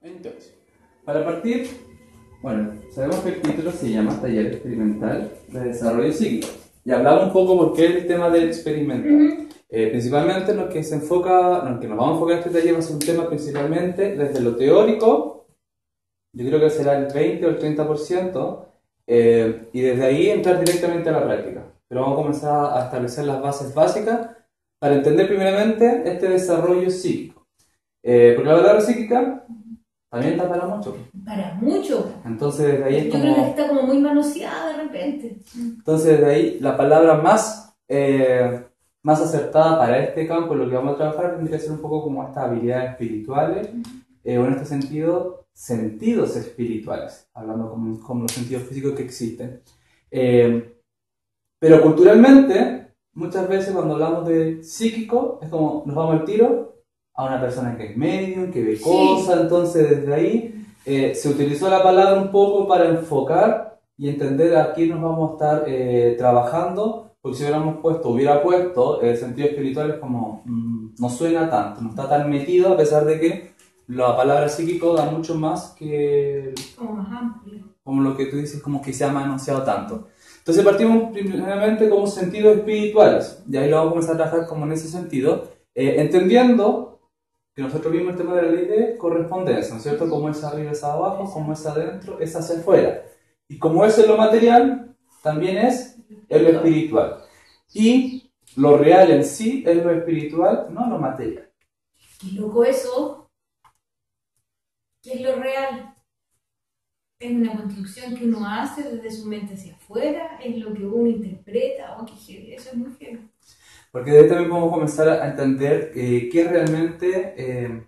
Entonces, para partir, bueno, sabemos que el título se llama Taller Experimental de Desarrollo Psíquico. Y hablamos un poco por qué el tema del experimental. Principalmente en lo que se enfoca, en lo que nos vamos a enfocar en este taller va a ser un tema principalmente desde lo teórico, yo creo que será el 20 o el 30%, y desde ahí entrar directamente a la práctica. Pero vamos a comenzar a establecer las bases básicas para entender primeramente este desarrollo psíquico. Porque la palabra psíquica también está para mucho. Para mucho. Entonces desde ahí es Yo como... creo que está como muy manoseada de repente. Entonces desde ahí la palabra más acertada para este campo, en lo que vamos a trabajar, tendría que ser un poco como estas habilidades espirituales, o en este sentido, sentidos espirituales, hablando como los sentidos físicos que existen. Pero culturalmente, muchas veces cuando hablamos de psíquico, es como nos vamos al tiro a una persona que es medium, que ve cosas, entonces desde ahí se utilizó la palabra un poco para enfocar y entender a quién nos vamos a estar trabajando, porque si hubiera puesto sentidos espirituales como no suena tanto, no está tan metido, a pesar de que la palabra psíquico da mucho más que... Como más amplio. Como lo que tú dices, como que se ha manoseado tanto. Entonces partimos primeramente como sentidos espirituales, y ahí lo vamos a comenzar a trabajar como en ese sentido, entendiendo que nosotros vimos el tema de la ley de correspondencia, ¿no es cierto? Como es arriba es abajo, como es adentro es hacia afuera. Y como eso es lo material, también es lo espiritual. Y lo real en sí es lo espiritual, no lo material. Qué loco eso. ¿Qué es lo real? Es una construcción que uno hace desde su mente hacia afuera, es lo que uno interpreta. Oh, qué heavy. Eso es muy heavy. Porque de ahí también podemos comenzar a entender qué es realmente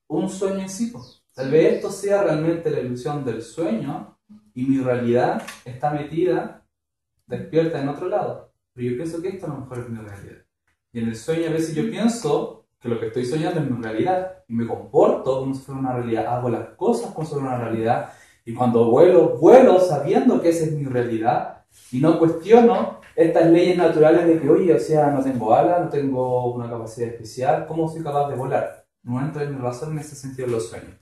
un sueño en sí. Tal vez esto sea realmente la ilusión del sueño y mi realidad está metida, despierta en otro lado. Pero yo pienso que esto a lo mejor es mi realidad. Y en el sueño a veces yo pienso que lo que estoy soñando es mi realidad y me comporto como si fuera una realidad, hago las cosas como si fuera una realidad y cuando vuelo sabiendo que esa es mi realidad y no cuestiono estas leyes naturales de que, oye, o sea, no tengo alas, no tengo una capacidad especial, ¿cómo soy capaz de volar? No entra en mi razón en ese sentido de los sueños.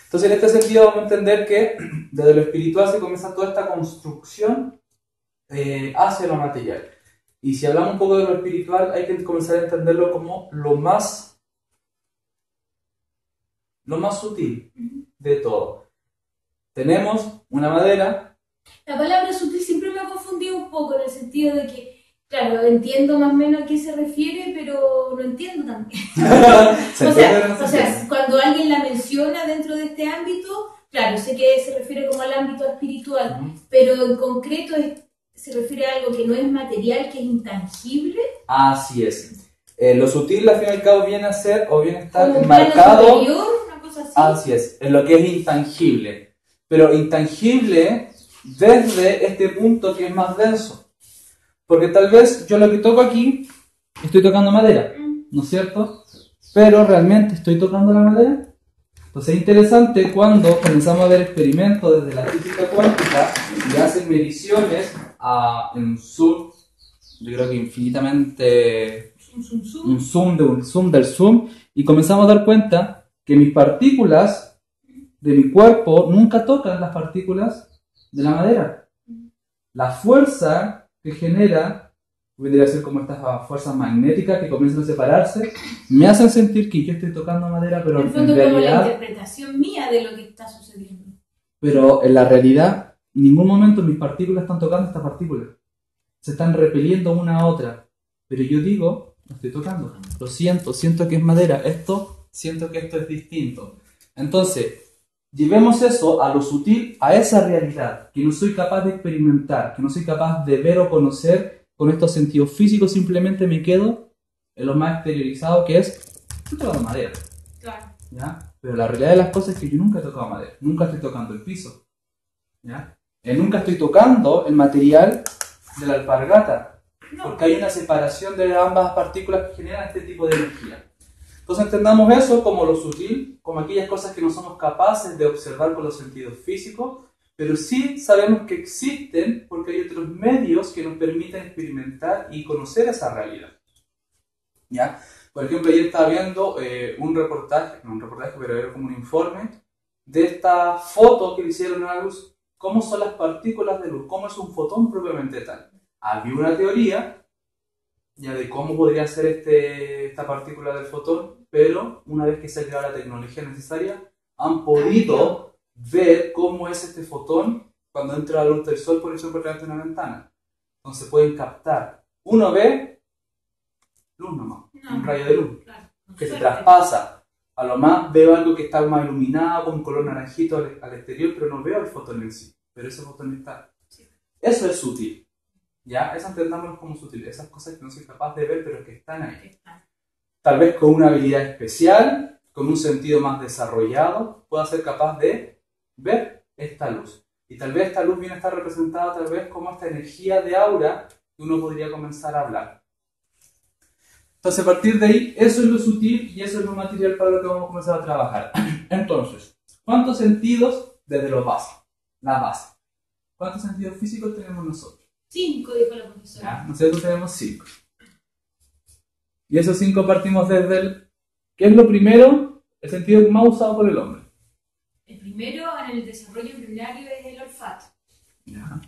Entonces, en este sentido vamos a entender que desde lo espiritual se comienza toda esta construcción hacia lo material. Y si hablamos un poco de lo espiritual, hay que comenzar a entenderlo como lo más sutil de todo. Tenemos una madera. La palabra sutil siempre me ha confundido un poco en el sentido de que, claro, entiendo más o menos a qué se refiere, pero no entiendo también. O sea, cuando alguien la menciona dentro de este ámbito, claro, sé que se refiere como al ámbito espiritual, pero en concreto se refiere a algo que no es material, que es intangible. Así es. Lo sutil, al fin y al cabo, viene a ser o viene a estar como enmarcado. Un plano superior, una cosa así. Así es, en lo que es intangible. Pero intangible desde este punto que es más denso. Porque tal vez yo lo que toco aquí, estoy tocando madera, ¿no es cierto? Pero realmente estoy tocando la madera. Entonces es interesante cuando comenzamos a ver experimentos desde la física cuántica y hacen mediciones en un zoom, yo creo que infinitamente, un zoom del zoom, y comenzamos a dar cuenta que mis partículas de mi cuerpo nunca tocan las partículas de la madera. La fuerza que genera, vendría a ser como estas fuerzas magnéticas que comienzan a separarse, me hacen sentir que yo estoy tocando madera, pero en fondo en realidad, como la interpretación mía de lo que está sucediendo. Pero en la realidad, en ningún momento mis partículas están tocando estas partículas. Se están repeliendo una a otra. Pero yo digo, no estoy tocando. Lo siento que es madera. Siento que esto es distinto. Entonces, llevemos eso a lo sutil, a esa realidad que no soy capaz de experimentar, que no soy capaz de ver o conocer con estos sentidos físicos, simplemente me quedo en lo más exteriorizado que es, estoy tocando madera. Claro. ¿Ya? Pero la realidad de las cosas es que yo nunca he tocado madera, nunca estoy tocando el piso. ¿Ya? Nunca estoy tocando el material de la alpargata, porque hay una separación de ambas partículas que generan este tipo de energía. Entonces entendamos eso como lo sutil, como aquellas cosas que no somos capaces de observar con los sentidos físicos, pero sí sabemos que existen porque hay otros medios que nos permiten experimentar y conocer esa realidad. ¿Ya? Por ejemplo, ayer estaba viendo un reportaje, no un reportaje, pero era como un informe de esta foto que le hicieron a la luz, cómo son las partículas de luz, cómo es un fotón propiamente tal. Había una teoría ya de cómo podría ser esta partícula del fotón, pero una vez que se ha creado la tecnología necesaria, han podido ver cómo es este fotón cuando entra la luz del sol, por ejemplo, a través de una ventana. Entonces pueden captar. Uno ve luz nomás, un rayo de luz, claro, que se traspasa. A lo más veo algo que está más iluminado, con un color naranjito al exterior, pero no veo el fotón en sí. Pero ese fotón está. Sí. Eso es sutil. ¿Ya? Eso entendámoslo como sutil. Esas cosas que no soy capaz de ver, pero que están ahí. Tal vez con una habilidad especial, con un sentido más desarrollado, pueda ser capaz de ver esta luz. Y tal vez esta luz viene a estar representada tal vez como esta energía de aura que uno podría comenzar a hablar. Entonces, a partir de ahí, eso es lo sutil y eso es lo material para lo que vamos a comenzar a trabajar. Entonces, ¿cuántos sentidos desde lo básico? La base. ¿Cuántos sentidos físicos tenemos nosotros? 5, dijo la profesora. ¿Ya? Nosotros tenemos 5. Y esos 5 partimos desde el... ¿Qué es lo primero? El sentido más usado por el hombre. El primero en el desarrollo embrionario es el olfato. ¿Ya?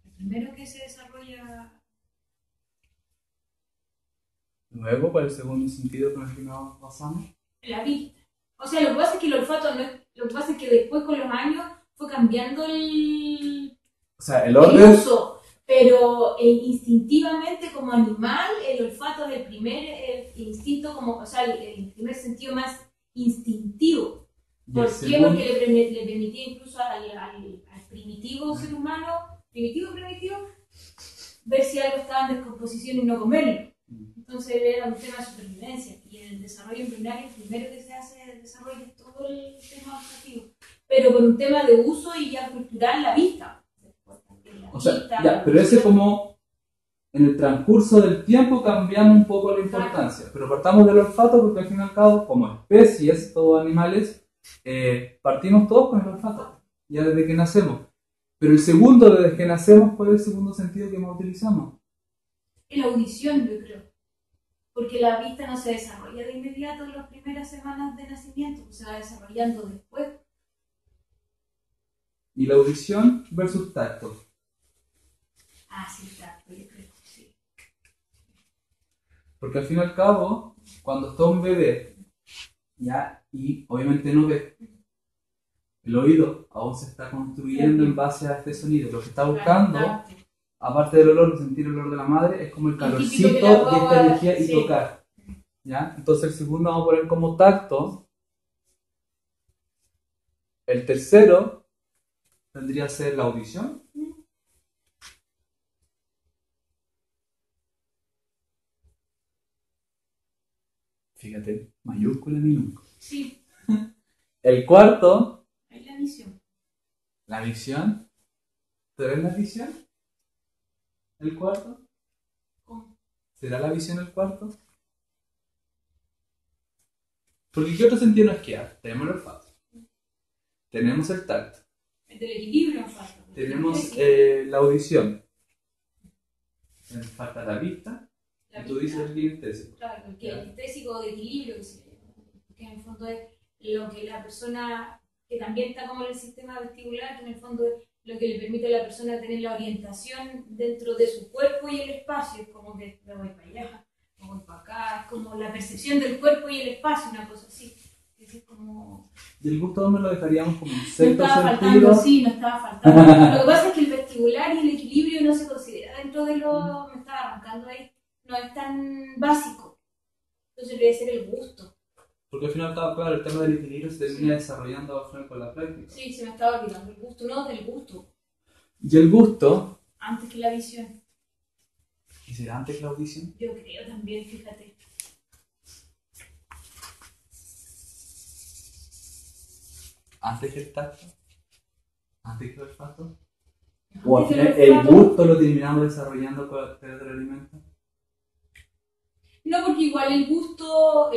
El primero que se desarrolla... Luego, ¿cuál es el segundo sentido con el que nos basamos? La vista. O sea, lo que pasa es que el olfato no es... Lo que pasa es que después con los años fue cambiando el... O sea, el orden... El uso, pero instintivamente como animal, el olfato es el primer instinto, como, o sea, el primer sentido más instintivo. ¿Por qué? Porque le permitía incluso al primitivo ser humano, primitivo, ver si algo estaba en descomposición y no comerlo. Entonces era un tema de supervivencia. Y en el desarrollo embrionario, el primero que se hace es el desarrollo de todo el tema olfativo. Pero con un tema de uso y ya cultural, la vista. O sea, ya, pero ese como en el transcurso del tiempo cambiamos un poco la importancia. Pero partamos del olfato porque al fin y al cabo, como especies, todos animales, partimos todos con el olfato, ya desde que nacemos. Pero el segundo, desde que nacemos, ¿cuál es el segundo sentido que más utilizamos? La audición, yo creo. Porque la vista no se desarrolla de inmediato en las primeras semanas de nacimiento, se va desarrollando después. ¿Y la audición versus tacto? Ah, sí, tacto, yo creo, sí. Porque al fin y al cabo, cuando está un bebé, ya, y obviamente no ve, el oído aún se está construyendo en base a este sonido. Lo que está buscando, aparte del olor, sentir el olor de la madre, es como el calorcito y esta energía y tocar. ¿Ya? Entonces el segundo vamos a poner como tacto. El tercero tendría que ser la audición. Fíjate, mayúscula y minúscula. Sí. El cuarto. Es la visión. La visión. ¿Te ves la visión? ¿El cuarto? ¿Cómo? ¿Será la visión el cuarto? Porque ¿qué otro sentido nos queda? Tenemos el olfato. Tenemos el tacto. El del equilibrio nos falta. Tenemos la audición. Nos falta la vista. Y tú dices el kinestésico. Claro, porque el kinestésico de equilibrio, que en el fondo es lo que la persona, que también está como en el sistema vestibular, que en el fondo es lo que le permite a la persona tener la orientación dentro de su cuerpo y el espacio. Es como que me voy para allá, me voy para acá, es como la percepción del cuerpo y el espacio, una cosa así. Es como... ¿Y el gusto dónde lo dejaríamos como un sexto no estaba sentido? faltando, sí, no estaba faltando. Lo que pasa es que el vestibular y el equilibrio no se considera dentro de lo... Me estaba arrancando ahí. No es tan básico. Entonces debe ser el gusto. Porque al final, claro, el tema del equilibrio se termina desarrollando al final con la práctica. Sí, se me estaba olvidando el gusto, no del gusto. ¿Y el gusto? Antes que la visión. ¿Y será antes que la audición? Yo creo también, fíjate. ¿Antes que el tacto? ¿Antes que el olfato? ¿O al final el gusto lo terminamos desarrollando con el alimento? No, porque igual el gusto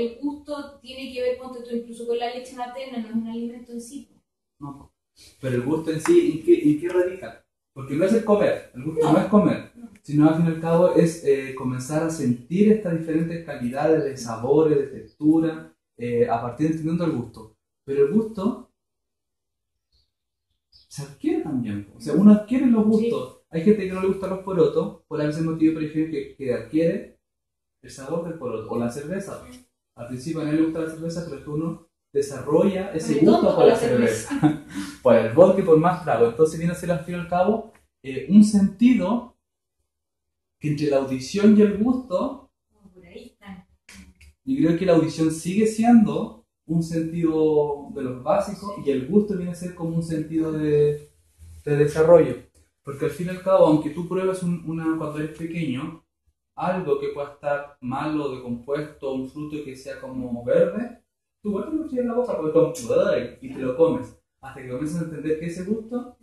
tiene que ver, ponte tú, incluso con la leche materna, no es un alimento en sí. No, pero el gusto en sí, ¿en qué radica? Porque no es el comer, el gusto no es comer, sino al fin y al cabo es comenzar a sentir estas diferentes calidades de sabores, de textura, a partir de entendiendo el gusto. Pero el gusto se adquiere también. O sea, uno adquiere los gustos. Sí. Hay gente que no le gustan los porotos, por ese motivo prefieren que adquiere el sabor del poroto. O la cerveza. Al principio a nadie le gusta la cerveza, pero es que uno desarrolla ese gusto por la cerveza. Por el vodka y por más trago. Entonces viene a ser al fin y al cabo un sentido que entre la audición y el gusto, yo creo que la audición sigue siendo un sentido de los básicos, sí, y el gusto viene a ser como un sentido de desarrollo. Porque al fin y al cabo, aunque tú pruebes cuando eres pequeño, algo que pueda estar malo, decompuesto, un fruto que sea como verde, tú vuelves a lo en la boca porque como, y te lo comes. Hasta que comienzas a entender que ese gusto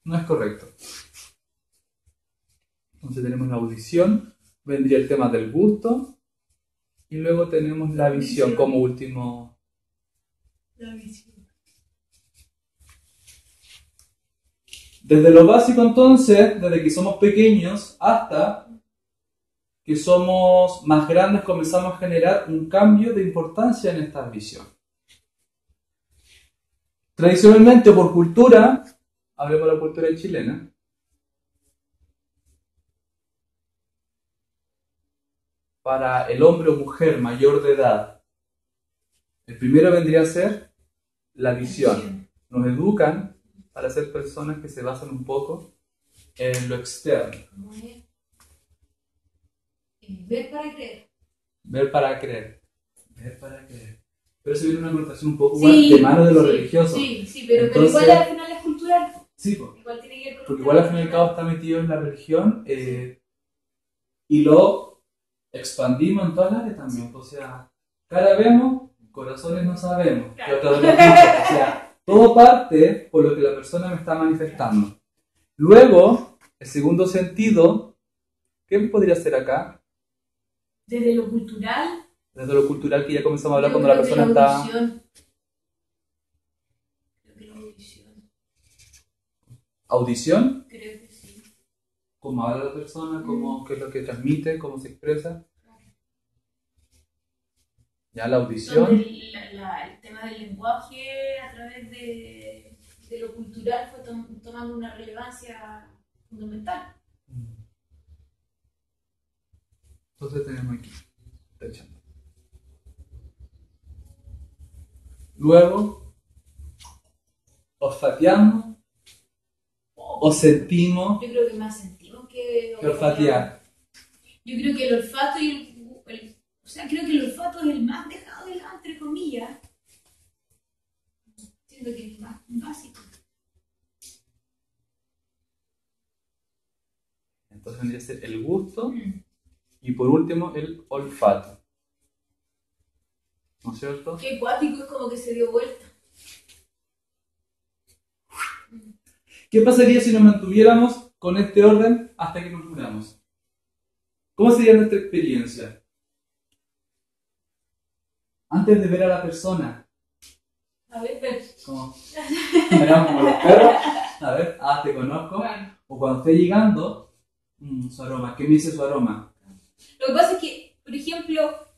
no es correcto. Entonces tenemos la audición, vendría el tema del gusto, y luego tenemos la visión como último. La visión. Desde lo básico entonces, desde que somos pequeños hasta que somos más grandes, comenzamos a generar un cambio de importancia en esta visión. Tradicionalmente, por cultura, hablemos de la cultura chilena, para el hombre o mujer mayor de edad, el primero vendría a ser la visión. Nos educan para ser personas que se basan un poco en lo externo. Ver para creer. Ver para creer. Ver para creer. Pero eso viene una connotación un poco igual de mano de lo religioso. Sí, pero igual al final es cultural. Sí, pues. Igual tiene que ver con porque igual al fin y al cabo está metido en la religión y lo expandimos en todas las áreas también. O sea, cara vemos, corazones no sabemos. Claro. O sea, todo parte por lo que la persona me está manifestando. Luego, el segundo sentido, ¿qué podría ser acá? Desde lo cultural. Desde lo cultural que ya comenzamos a hablar cuando la persona está... Creo que la audición. ¿Audición? Creo que sí. ¿Cómo habla la persona? ¿Qué es lo que transmite? ¿Cómo se expresa? Ya la audición. El tema del lenguaje a través de lo cultural fue tomando una relevancia fundamental. Entonces tenemos aquí. Luego, olfateamos o sentimos. Yo creo que más sentimos que olfatear. Yo creo que el olfato creo que el olfato es el más dejado de lado, entre comillas. Siento que es el más básico. Entonces vendría a ser el gusto y por último el olfato. ¿No es cierto? Qué cuático, es como que se dio vuelta. ¿Qué pasaría si nos mantuviéramos con este orden hasta que nos curamos? ¿Cómo sería nuestra experiencia? Antes de ver a la persona. A ver. Como los perros. A ver, te conozco. Bueno. O cuando esté llegando, su aroma. ¿Qué me dice su aroma? Lo que pasa es que, por ejemplo,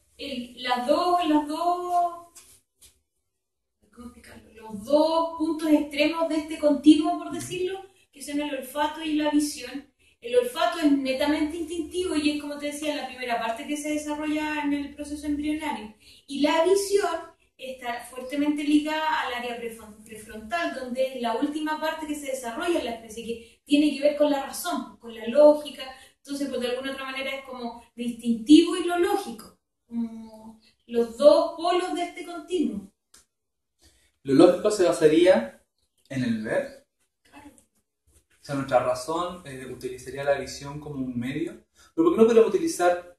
¿cómo explicarlo? Los dos puntos extremos de este continuo, por decirlo, que son el olfato y la visión. El olfato es netamente instintivo y es, como te decía, la primera parte que se desarrolla en el proceso embrionario. Y la visión está fuertemente ligada al área prefrontal, donde es la última parte que se desarrolla en la especie, que tiene que ver con la razón, con la lógica. Entonces, pues de alguna otra manera es como lo instintivo y lo lógico, como los dos polos de este continuo. Lo lógico se basaría en el ver. Claro. O sea, nuestra razón utilizaría la visión como un medio. Pero ¿por qué no podemos utilizar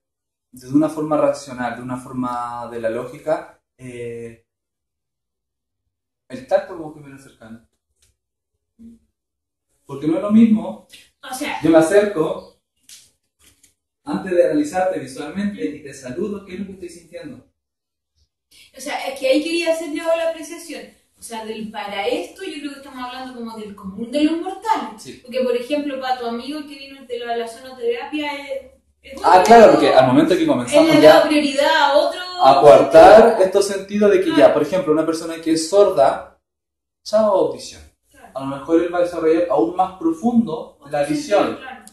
de una forma racional, de una forma de la lógica, el tacto como que me lo cercano? Porque no es lo mismo. O sea, yo me acerco antes de analizarte visualmente y te saludo, ¿qué es lo que estoy sintiendo? O sea, es que ahí quería hacer yo la apreciación. O sea, para esto yo creo que estamos hablando como del común de los mortales. Sí. Porque, por ejemplo, para tu amigo que vino de la sonoterapia claro, porque al momento que comenzamos él le ha dado prioridad a otro... A coartar estos sentidos de que ya, por ejemplo, una persona que es sorda, chao audición. Claro. A lo mejor él va a desarrollar aún más profundo la visión. Claro.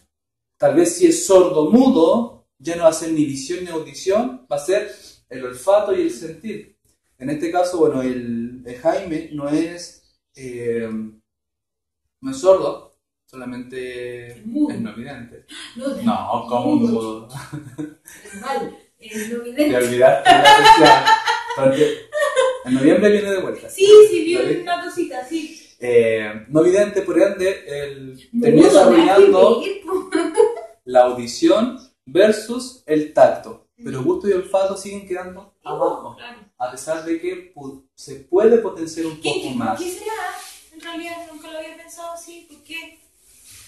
Tal vez si es sordo mudo, ya no va a ser ni visión ni audición, va a ser el olfato y el sentir. En este caso, bueno, el Jaime no es sordo, solamente es no vidente. No, ¿cómo mudo? Mal, no vidente. Te olvidaste porque en noviembre viene de vuelta. Sí, vi una cosita, sí. No vidente, por ende, él termina desarrollando la audición versus el tacto. Pero gusto y olfato siguen quedando abajo. Claro. A pesar de que se puede potenciar un poco más. ¿Qué será? En realidad nunca lo había pensado así. ¿Por qué?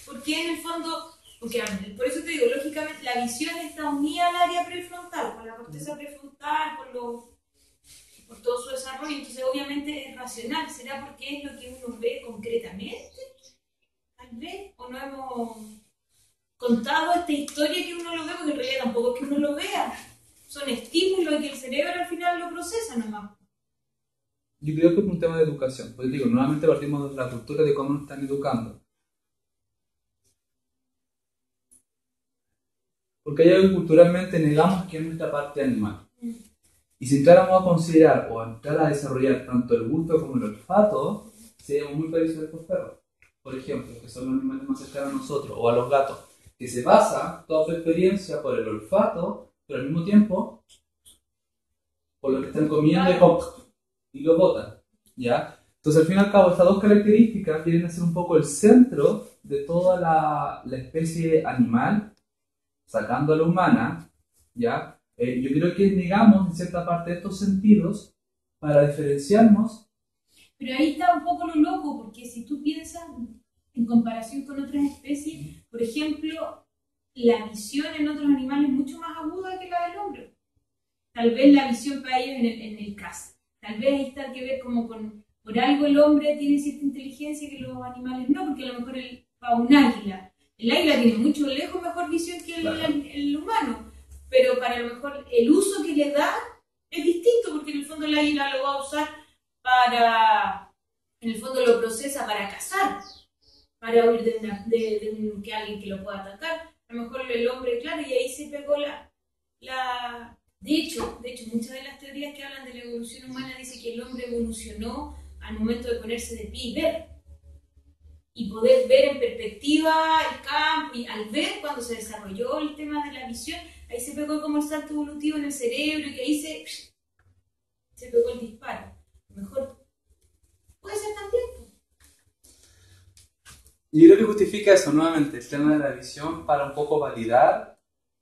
Porque en el fondo, porque por eso te digo, lógicamente la visión está unida al área prefrontal, con la corteza prefrontal, por todo su desarrollo. Entonces obviamente es racional. ¿Será porque es lo que uno ve concretamente? Tal vez, o no hemos contado esta historia que uno lo ve, porque en realidad tampoco es que uno lo vea. Son estímulos que el cerebro al final lo procesa nomás. Yo creo que es un tema de educación. Pues digo, nuevamente partimos de la cultura de cómo nos están educando. Porque hay algo que culturalmente negamos que es nuestra parte animal. Y si entráramos a considerar o a entrar a desarrollar tanto el gusto como el olfato, seríamos muy parecidos a estos perros. Por ejemplo, que son los animales más cercanos a nosotros, o a los gatos, que se basa toda su experiencia por el olfato, pero al mismo tiempo por lo que están comiendo y lo botan, ¿ya? Entonces, al fin y al cabo, estas dos características vienen a ser un poco el centro de toda la especie animal, sacando a la humana, ¿ya? Yo creo que negamos en cierta parte estos sentidos para diferenciarnos. Pero ahí está un poco lo loco, porque si tú piensas en comparación con otras especies, por ejemplo, la visión en otros animales es mucho más aguda que la del hombre. Tal vez la visión para ellos en el caso. Tal vez ahí está que ver como por algo el hombre tiene cierta inteligencia que los animales no, porque a lo mejor para un águila, el águila tiene mucho lejos mejor visión que el humano, pero para lo mejor el uso que le da es distinto, porque en el fondo el águila lo va a usar en el fondo lo procesa para cazar, para huir de que alguien que lo pueda atacar. A lo mejor el hombre, claro, y ahí se pegó De hecho, muchas de las teorías que hablan de la evolución humana dicen que el hombre evolucionó al momento de ponerse de pie y ver. Y poder ver en perspectiva el campo, y al ver cuando se desarrolló el tema de la visión, ahí se pegó como el salto evolutivo en el cerebro y que ahí se pegó el disparo. A lo mejor puede ser también. Y yo creo que justifica eso nuevamente, el tema de la visión, para un poco validar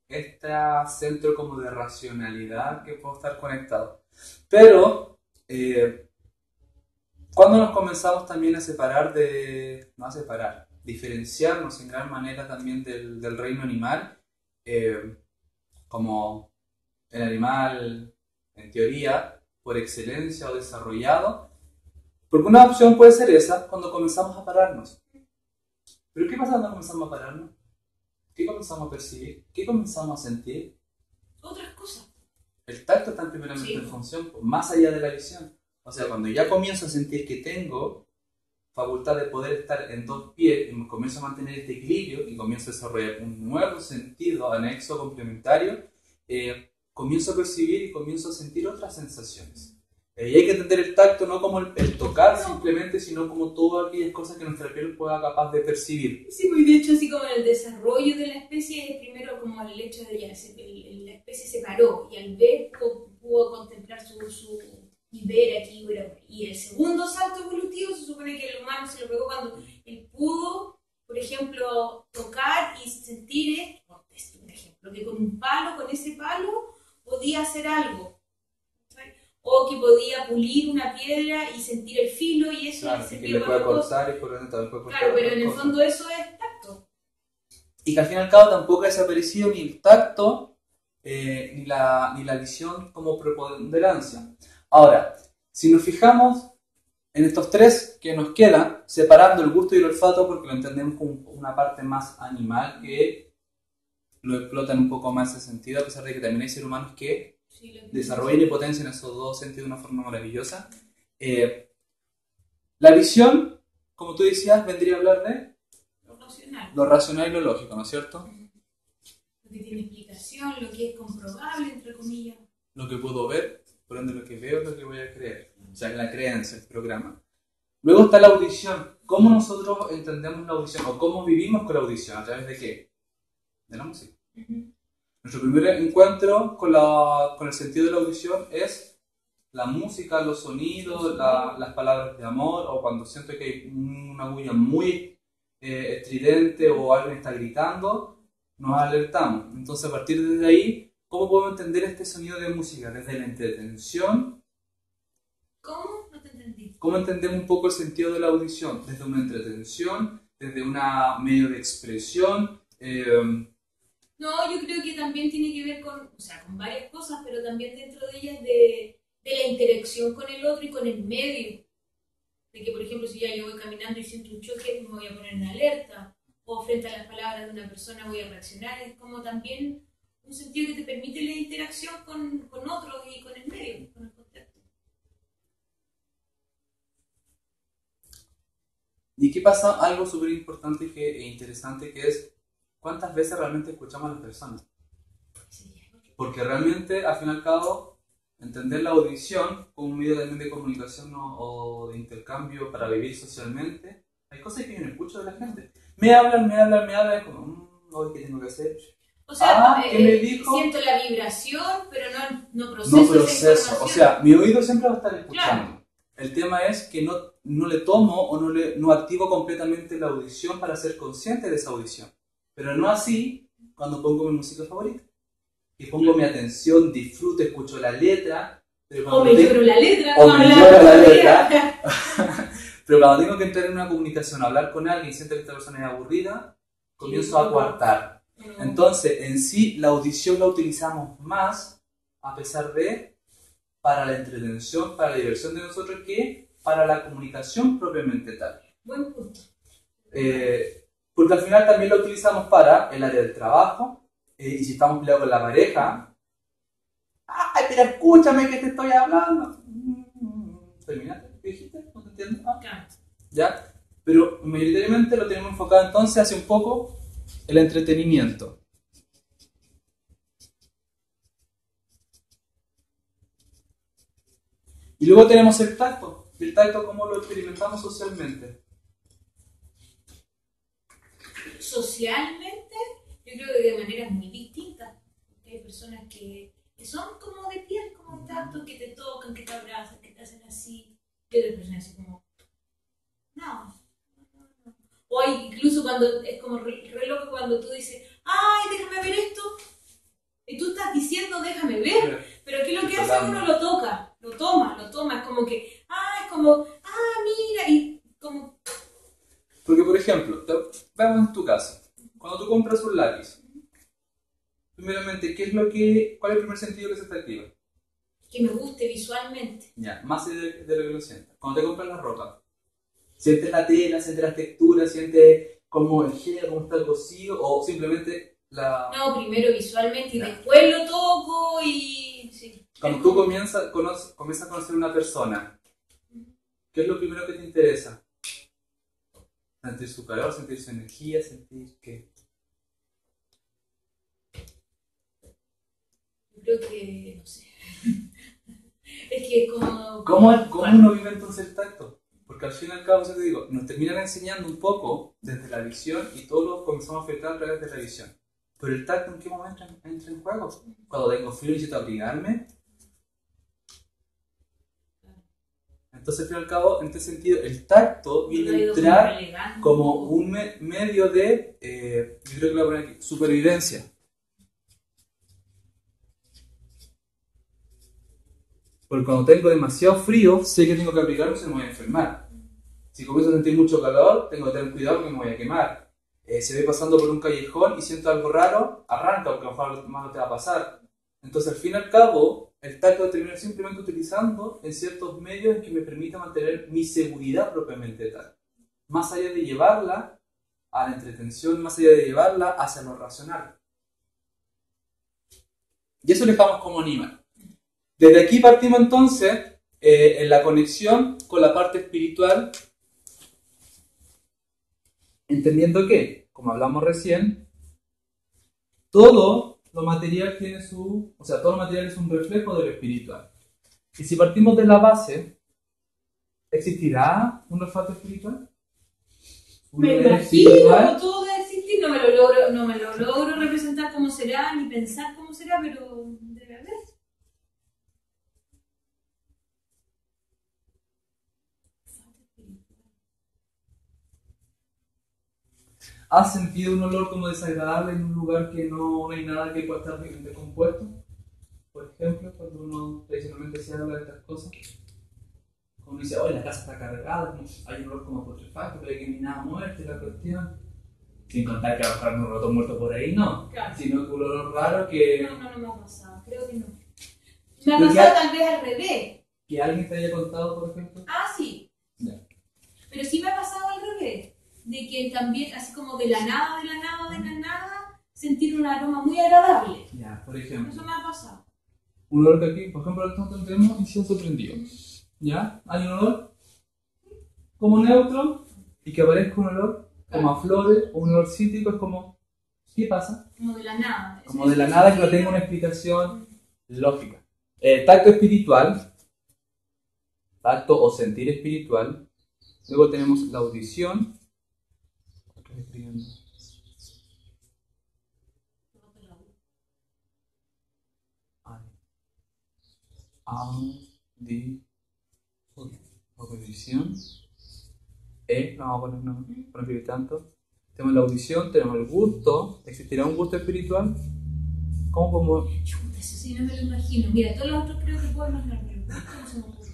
este centro como de racionalidad que puede estar conectado. Pero, cuando nos comenzamos también a diferenciarnos en gran manera también del reino animal, como el animal, en teoría, por excelencia o desarrollado, porque una opción puede ser esa cuando comenzamos a pararnos. Pero ¿qué pasa cuando comenzamos a pararnos? ¿Qué comenzamos a percibir? ¿Qué comenzamos a sentir? Otras cosas. El tacto está primeramente en función, más allá de la visión. O sea, cuando ya comienzo a sentir que tengo facultad de poder estar en dos pies y comienzo a mantener este equilibrio y comienzo a desarrollar un nuevo sentido anexo complementario, comienzo a percibir y comienzo a sentir otras sensaciones. Y hay que entender el tacto no como el tocar simplemente, sino como todas aquellas cosas que nuestra piel pueda capaz de percibir. Sí, pues de hecho así como en el desarrollo de la especie, primero como el hecho de ya la especie se paró y al ver pudo contemplar y ver aquí, y el segundo salto evolutivo se supone que el humano se lo pegó cuando él pudo, por ejemplo, tocar y sentir, por ejemplo, que con ese palo podía hacer algo. O que podía pulir una piedra y sentir el filo y eso. Claro, que le puede cortar y por lo tanto también puede cortar. Claro, pero en el fondo eso es tacto. Y que al fin y al cabo tampoco ha desaparecido ni el tacto ni la visión como preponderancia. Ahora, si nos fijamos en estos tres que nos quedan, separando el gusto y el olfato porque lo entendemos como una parte más animal que lo explotan un poco más ese sentido, a pesar de que también hay seres humanos que desarrollan y potencian esos dos sentidos de una forma maravillosa. La visión, como tú decías, vendría a hablar de lo racional y lo lógico, ¿no es cierto? Lo que tiene explicación, lo que es comprobable, entre comillas. Lo que puedo ver, por ende lo que veo es lo que voy a creer. O sea, la creencia, el programa. Luego está la audición. ¿Cómo nosotros entendemos la audición? ¿O cómo vivimos con la audición? ¿A través de qué? De la música. Nuestro primer encuentro con el sentido de la audición es la música, los sonidos, las palabras de amor, o cuando siento que hay una bulla muy estridente o alguien está gritando, nos alertamos. Entonces, a partir de ahí, ¿cómo podemos entender este sonido de música? Desde la entretención. ¿Cómo? No te entendí. ¿Cómo entendemos un poco el sentido de la audición? Desde una entretención, desde un medio de expresión. No, yo creo que también tiene que ver con varias cosas, pero también dentro de ellas de la interacción con el otro y con el medio. De que, por ejemplo, si ya yo voy caminando y siento un choque, me voy a poner en alerta. O frente a las palabras de una persona voy a reaccionar. Es como también un sentido que te permite la interacción con otros y con el medio, con el contexto. ¿Y qué pasa? Algo súper importante e interesante que es ¿cuántas veces realmente escuchamos a las personas? Porque realmente, al fin y al cabo, entender la audición como un medio también de comunicación o de intercambio para vivir socialmente, hay cosas que yo no escucho de la gente. Me hablan, es como, hoy ¿qué tengo que hacer? O sea, ¿qué me dijo? siento la vibración, pero no proceso. No proceso, o sea, mi oído siempre va a estar escuchando. Claro. El tema es que no le tomo o no activo completamente la audición para ser consciente de esa audición. Pero no así cuando pongo mi música favorita. Y pongo mi atención, disfruto, escucho la letra. O me lloro la letra. O me lloro la letra. Pero cuando tengo que entrar en una comunicación, hablar con alguien y siento que esta persona es aburrida, comienzo a coartar. Entonces, en sí, la audición la utilizamos más, a pesar de, para la entretención, para la diversión de nosotros, que para la comunicación propiamente tal. Buen punto. Porque al final también lo utilizamos para el área del trabajo, y si estamos peleados con la pareja, ¡ay, pero escúchame que te estoy hablando! ¿Terminaste? ¿Qué dijiste? ¿No te entiendo? Claro. ¿Ya? Pero mayoritariamente lo tenemos enfocado entonces hacia un poco el entretenimiento. Y luego tenemos el tacto. ¿El tacto cómo lo experimentamos socialmente? Socialmente, yo creo que de maneras muy distintas. Hay personas que son como de piel, como tacto, que te tocan, que te abrazan, que te hacen así. Y otras personas así como, no. O hay incluso cuando es como re loco cuando tú dices, ¡ay, déjame ver esto! Y tú estás diciendo, déjame ver. Pero aquí lo que hace uno lo toca, lo toma. Es como que, mira, y como... Porque, por ejemplo, veamos en tu caso. Cuando tú compras un lápiz, primeramente, ¿cuál es el primer sentido que se te activa? Que me guste visualmente. Ya, más de lo que lo sientas. Cuando te compras la ropa, ¿sientes la tela, sientes las texturas, sientes cómo el gel, cómo está el cosido, o simplemente la... No, primero visualmente y después lo toco y... Sí. Cuando tú comienzas a conocer a una persona, ¿qué es lo primero que te interesa? Sentir su calor, sentir su energía, sentir qué. Yo creo que, no sé. Es que como... ¿Cómo uno vive entonces el tacto? Porque al fin y al cabo, yo te digo, nos terminan enseñando un poco desde la visión y todos lo comenzamos a afectar a través de la visión. Pero el tacto, ¿en qué momento entra en juego? Cuando tengo frío y necesito abrigarme. Entonces, al fin y al cabo, en este sentido, el tacto viene a entrar como un medio de, yo creo que lo voy a poner aquí, supervivencia. Porque cuando tengo demasiado frío, sé que tengo que abrigarme, se me voy a enfermar. Si comienzo a sentir mucho calor, tengo que tener cuidado porque me voy a quemar. Si voy pasando por un callejón y siento algo raro, arranca porque a lo mejor más no te va a pasar. Entonces, al fin y al cabo, el tacto lo termino simplemente utilizando en ciertos medios que me permitan mantener mi seguridad propiamente tal. Más allá de llevarla a la entretención, más allá de llevarla hacia lo racional. Y eso lo dejamos como animal. Desde aquí partimos entonces en la conexión con la parte espiritual, entendiendo que, como hablamos recién, todo lo material todo lo material es un reflejo de lo espiritual. Y si partimos de la base, ¿existirá un olfato espiritual? Me imagino, todo debe existir, no me lo logro representar cómo será, ni pensar cómo será, pero debe haber. ¿Has sentido un olor como desagradable en un lugar que no hay nada que pueda estar decompuesto? Por ejemplo, cuando uno tradicionalmente se habla de estas cosas, como dice, oh, la casa está cargada, hay un olor como putrefacto, pero hay que nada muerte, la cuestión. Sin contar que a lo mejor no roto muerto por ahí, no. Claro. Sino que un olor raro que... No me ha pasado, creo que no. Me ha pasado tal vez al revés. ¿Que alguien te haya contado, por ejemplo? Ah, sí. Ya. Pero sí me ha pasado al revés. De que también, así como de la nada, sentir un aroma muy agradable. Ya, por ejemplo. Eso me ha pasado. Un olor que aquí, por ejemplo, nosotros tenemos incienso prendido. ¿Ya? Hay un olor como neutro y que aparezca un olor como a flores o un olor cítrico, es como, ¿qué pasa? Como de la nada. Como de la nada que no tenga una explicación lógica. Tacto espiritual, tacto o sentir espiritual. Luego tenemos la audición. Audición. No vamos a poner, no escribir tanto. Tenemos la audición, tenemos el gusto. ¿Existirá un gusto espiritual? ¿Cómo como? Eso sí no me lo imagino. Mira, todos los otros creo que puedo imaginarme. ¿Cómo se me ocurre?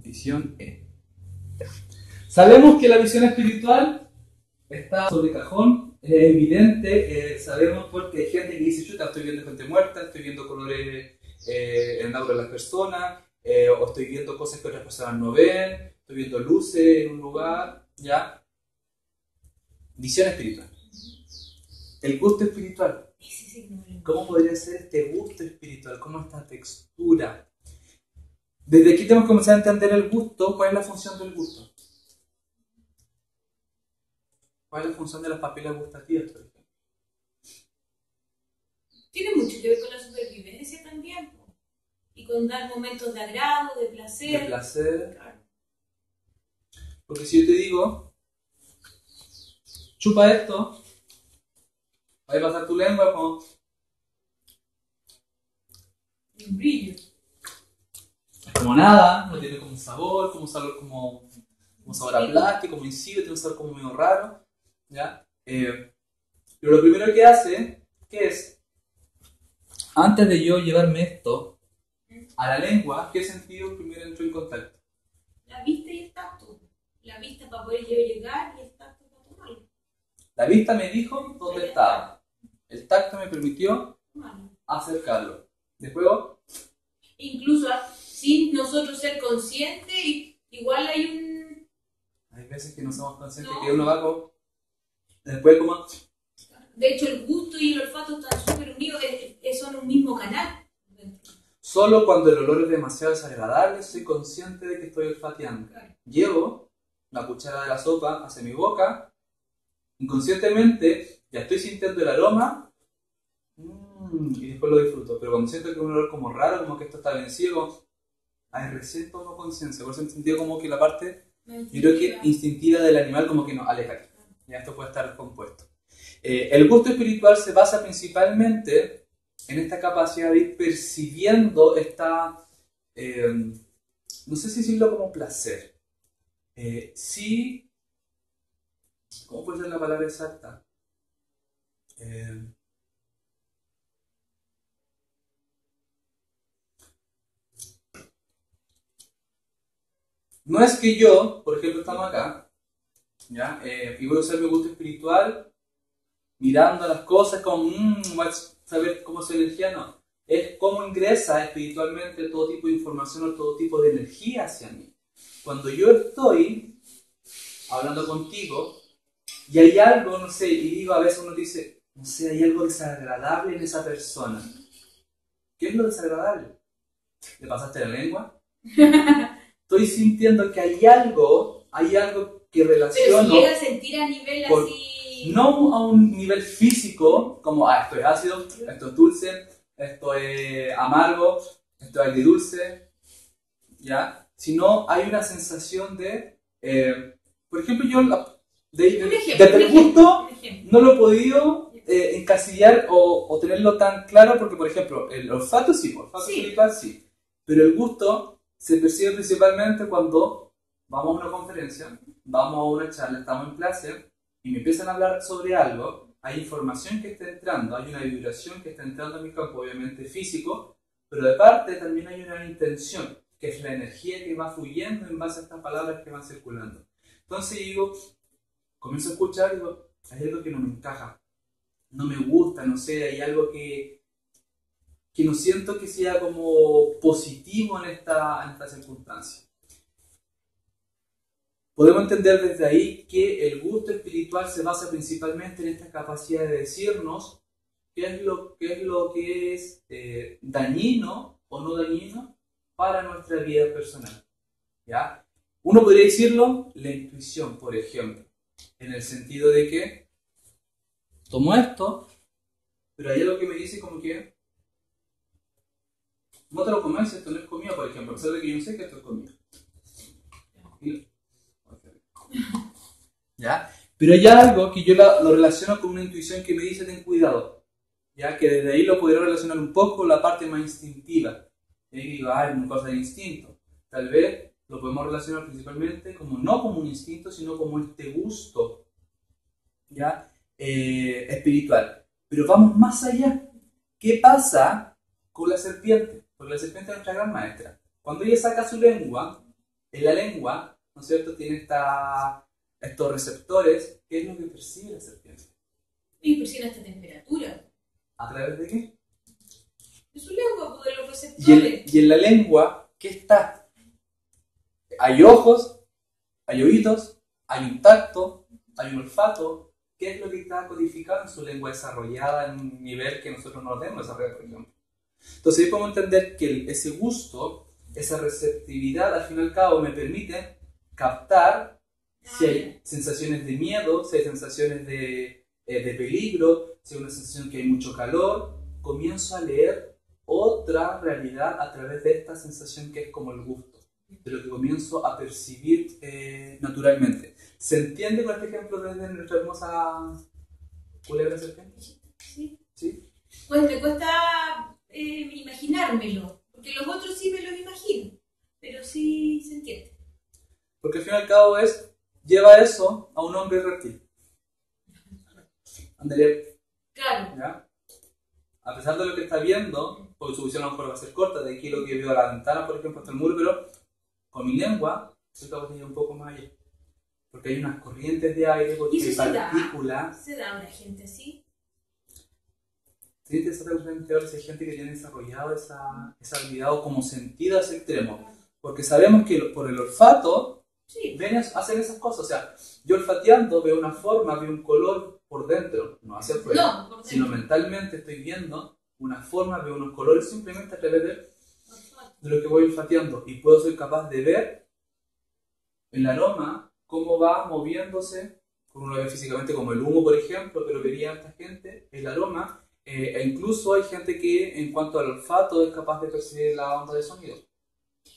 Visión Sabemos que la visión espiritual está sobre cajón, es evidente, sabemos porque hay gente que dice, chuta, estoy viendo gente muerta, estoy viendo colores en el aura de las personas, o estoy viendo cosas que otras personas no ven, estoy viendo luces en un lugar, ¿ya? Visión espiritual. El gusto espiritual. ¿Cómo podría ser este gusto espiritual? ¿Cómo esta textura? Desde aquí tenemos que comenzar a entender el gusto. ¿Cuál es la función del gusto? ¿Cuál es la función de las papilas gustativas, por ejemplo? Tiene mucho que ver con la supervivencia también. Y con dar momentos de agrado, de placer. De placer. Claro. Porque si yo te digo, chupa esto, va a pasar tu lengua como... Y un brillo. Es como nada, no tiene como un sabor como sabor a plástico, como insípido, tiene un sabor como medio raro. ¿Ya? Pero lo primero que hace, ¿qué es? Antes de yo llevarme esto a la lengua, ¿qué sentido primero entró en contacto? La vista y el tacto. La vista para poder yo llegar y el tacto para tomarlo. La vista me dijo dónde estaba. El tacto me permitió acercarlo. Después, incluso sin nosotros ser conscientes, igual hay veces que no somos conscientes que uno va como... Después como... De hecho, el gusto y el olfato están súper unidos, son un mismo canal. Solo cuando el olor es demasiado desagradable soy consciente de que estoy olfateando. Claro. Llevo la cuchara de la sopa hacia mi boca, inconscientemente ya estoy sintiendo el aroma y después lo disfruto. Pero cuando siento que es un olor como raro, como que esto está vencido, recién tomo conciencia. Por eso he sentido como que la parte, yo creo que instintiva del animal como que no, aléjate. Ya esto puede estar descompuesto. El gusto espiritual se basa principalmente en esta capacidad de ir percibiendo esta, no sé si decirlo como placer. Sí, ¿cómo puede ser la palabra exacta? No es que yo, por ejemplo, estamos acá, ¿ya? Y voy a usar mi gusto espiritual, mirando las cosas como, voy a saber cómo es su energía, no. Es cómo ingresa espiritualmente todo tipo de información o todo tipo de energía hacia mí. Cuando yo estoy hablando contigo y hay algo, no sé, y digo, a veces uno dice, no sé, hay algo desagradable en esa persona. ¿Qué es lo desagradable? ¿Le pasaste la lengua? Estoy sintiendo que hay algo que relaciono. Pero si llega a sentir a nivel así. No a un nivel físico, como, esto es ácido, esto es dulce, esto es amargo, esto es agridulce, ¿ya? Sino hay una sensación de, por ejemplo, yo desde el gusto no lo he podido encasillar o tenerlo tan claro, porque, por ejemplo, el olfato sí, el olfato espiritual sí, pero el gusto se percibe principalmente cuando vamos a una conferencia, vamos a una charla, estamos en clase y me empiezan a hablar sobre algo, hay información que está entrando, hay una vibración que está entrando en mi campo, obviamente físico, pero de parte también hay una intención, que es la energía que va fluyendo en base a estas palabras que van circulando. Entonces digo, comienzo a escuchar y digo, hay algo que no me encaja, no me gusta, no sé, hay algo que no siento que sea como positivo en esta circunstancia. Podemos entender desde ahí que el gusto espiritual se basa principalmente en esta capacidad de decirnos qué es lo que es dañino o no dañino para nuestra vida personal. ¿Ya? Uno podría decirlo, la intuición, por ejemplo, en el sentido de que tomo esto, pero hay algo que me dice como que no te lo comáis, esto no es comida, por ejemplo, a pesar de que yo sé que esto es comida. ¿Ya? Pero hay algo que yo lo relaciono con una intuición que me dice ten cuidado, ya que desde ahí lo podría relacionar un poco con la parte más instintiva. Y digo, es una cosa de instinto. Tal vez lo podemos relacionar principalmente no como un instinto, sino como este gusto, ¿ya? Espiritual. Pero vamos más allá. ¿Qué pasa con la serpiente? Porque la serpiente es nuestra gran maestra. Cuando ella saca su lengua, en la lengua, ¿no es cierto?, tiene estos receptores. ¿Qué es lo que percibe la serpiente? Y percibe esta temperatura. ¿A través de qué? De su lengua, de los receptores. Y en la lengua, ¿qué está? Hay ojos, hay oídos, hay un tacto, hay un olfato. ¿Qué es lo que está codificado en su lengua desarrollada en un nivel que nosotros no tenemos desarrollado, por ejemplo? Entonces, ahí podemos entender que ese gusto, esa receptividad, al fin y al cabo, me permite captar si hay sensaciones de miedo, si hay sensaciones de peligro, si hay una sensación que hay mucho calor. Comienzo a leer otra realidad a través de esta sensación que es como el gusto, de lo que comienzo a percibir naturalmente. ¿Se entiende con este ejemplo desde nuestra hermosa culebra serpiente? Sí. ¿Sí? Pues me cuesta imaginármelo, porque los otros sí me los imagino, pero sí se entiende. Porque al fin y al cabo lleva eso a un hombre reptil. André. Claro. ¿Ya? A pesar de lo que está viendo, porque su visión a lo mejor va a ser corta, de aquí lo que veo a la ventana, por ejemplo, hasta el muro, pero con mi lengua soy capaz de ir un poco más allá. Porque hay unas corrientes de aire, porque hay partículas. ¿Se da a una gente así? Sí, interesante ahora si hay gente que tiene desarrollado esa habilidad o como sentido a ese extremo. Porque sabemos que por el olfato hacen esas cosas. O sea, yo olfateando veo una forma, veo un color por dentro, no hacia afuera, sino mentalmente estoy viendo una forma, veo unos colores simplemente a través de lo que voy olfateando. Y ser capaz de ver el aroma, cómo va moviéndose, uno lo ve físicamente como el humo, por ejemplo, pero vería a esta gente el aroma. E incluso hay gente que en cuanto al olfato es capaz de percibir la onda de sonido.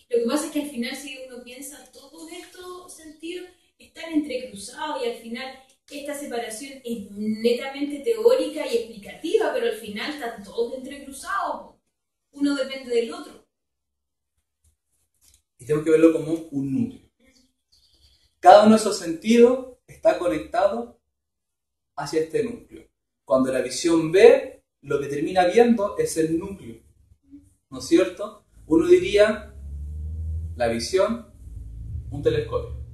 Lo que pasa es que al final, si uno piensa, todos estos sentidos están entrecruzados y al final esta separación es netamente teórica y explicativa, pero al final están todos entrecruzados. Uno depende del otro. Y tengo que verlo como un núcleo. Cada uno de esos sentidos está conectado hacia este núcleo. Cuando la visión ve, lo que termina viendo es el núcleo, ¿no es cierto? Uno diría, la visión, un telescopio.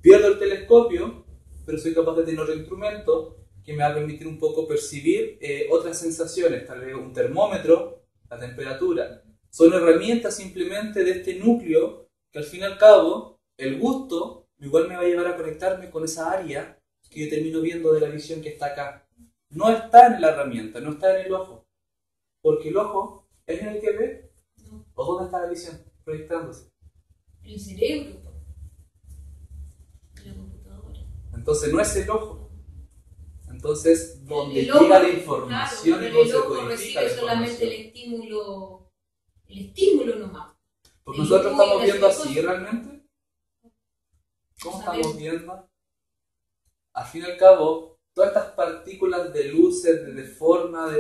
Pierdo el telescopio, pero soy capaz de tener otro instrumento que me va a permitir un poco percibir otras sensaciones, tal vez un termómetro, la temperatura. Son herramientas simplemente de este núcleo que al fin y al cabo, el gusto igual me va a llevar a conectarme con esa área que yo termino viendo de la visión que está acá. No está en la herramienta, no está en el ojo. Porque el ojo es en el que ve. ¿O dónde está la visión? Proyectándose. En el cerebro. En la computadora. Entonces no es el ojo. Entonces, donde el ojo, llega la información, claro, el se ojo codifica recibe solamente el estímulo nomás. Pues nosotros estamos viendo así realmente. ¿Cómo estamos viendo? Al fin y al cabo, todas estas partículas de luces, de forma,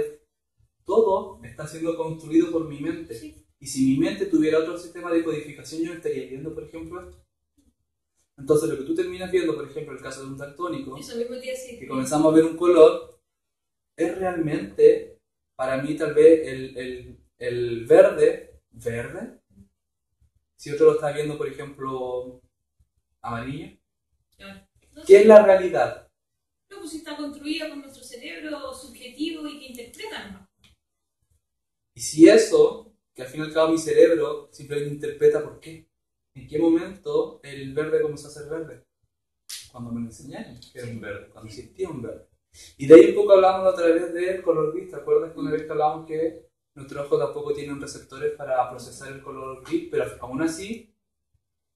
todo está siendo construido por mi mente. Sí. Y si mi mente tuviera otro sistema de codificación, yo estaría viendo, por ejemplo, esto. Entonces, lo que tú terminas viendo, por ejemplo, el caso de un daltónico, eso mismo te decía, que comenzamos a ver un color, es realmente, para mí, tal vez el verde, si otro lo está viendo, por ejemplo, amarillo, claro. ¿Qué es la realidad? No, pues está construida con nuestro cerebro subjetivo y que interpreta nomás. Y si eso, que al fin y al cabo mi cerebro simplemente interpreta por qué. ¿En qué momento el verde comenzó a ser verde? Cuando me lo enseñaron que era un verde, cuando existía un verde. Y de ahí un poco hablamos otra vez del color gris. ¿Te acuerdas que una vez que hablamos que nuestro ojo tampoco tiene receptores para procesar el color gris? Pero aún así,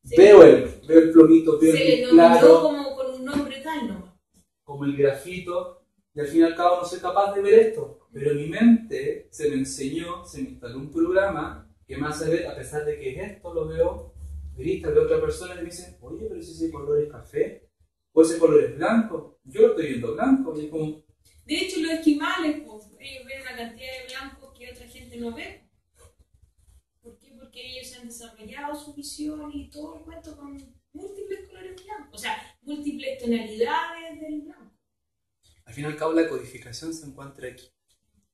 sí, veo el plomito, veo el claro, como con un nombre tal nomás. Como el grafito. Y al fin y al cabo no soy capaz de ver esto. Pero mi mente se me enseñó, se me instaló un programa que me hace ver, a pesar de que esto lo veo gris, tal vez otra persona me dice, oye, pero si ese color es café, o ese color es blanco, yo lo estoy viendo blanco. Y es como... De hecho, los esquimales, pues, ellos ven una cantidad de blancos que otra gente no ve. ¿Por qué? Porque ellos han desarrollado su visión y todo el cuento con múltiples colores blancos, o sea, múltiples tonalidades del blanco. Al fin y al cabo, la codificación se encuentra aquí,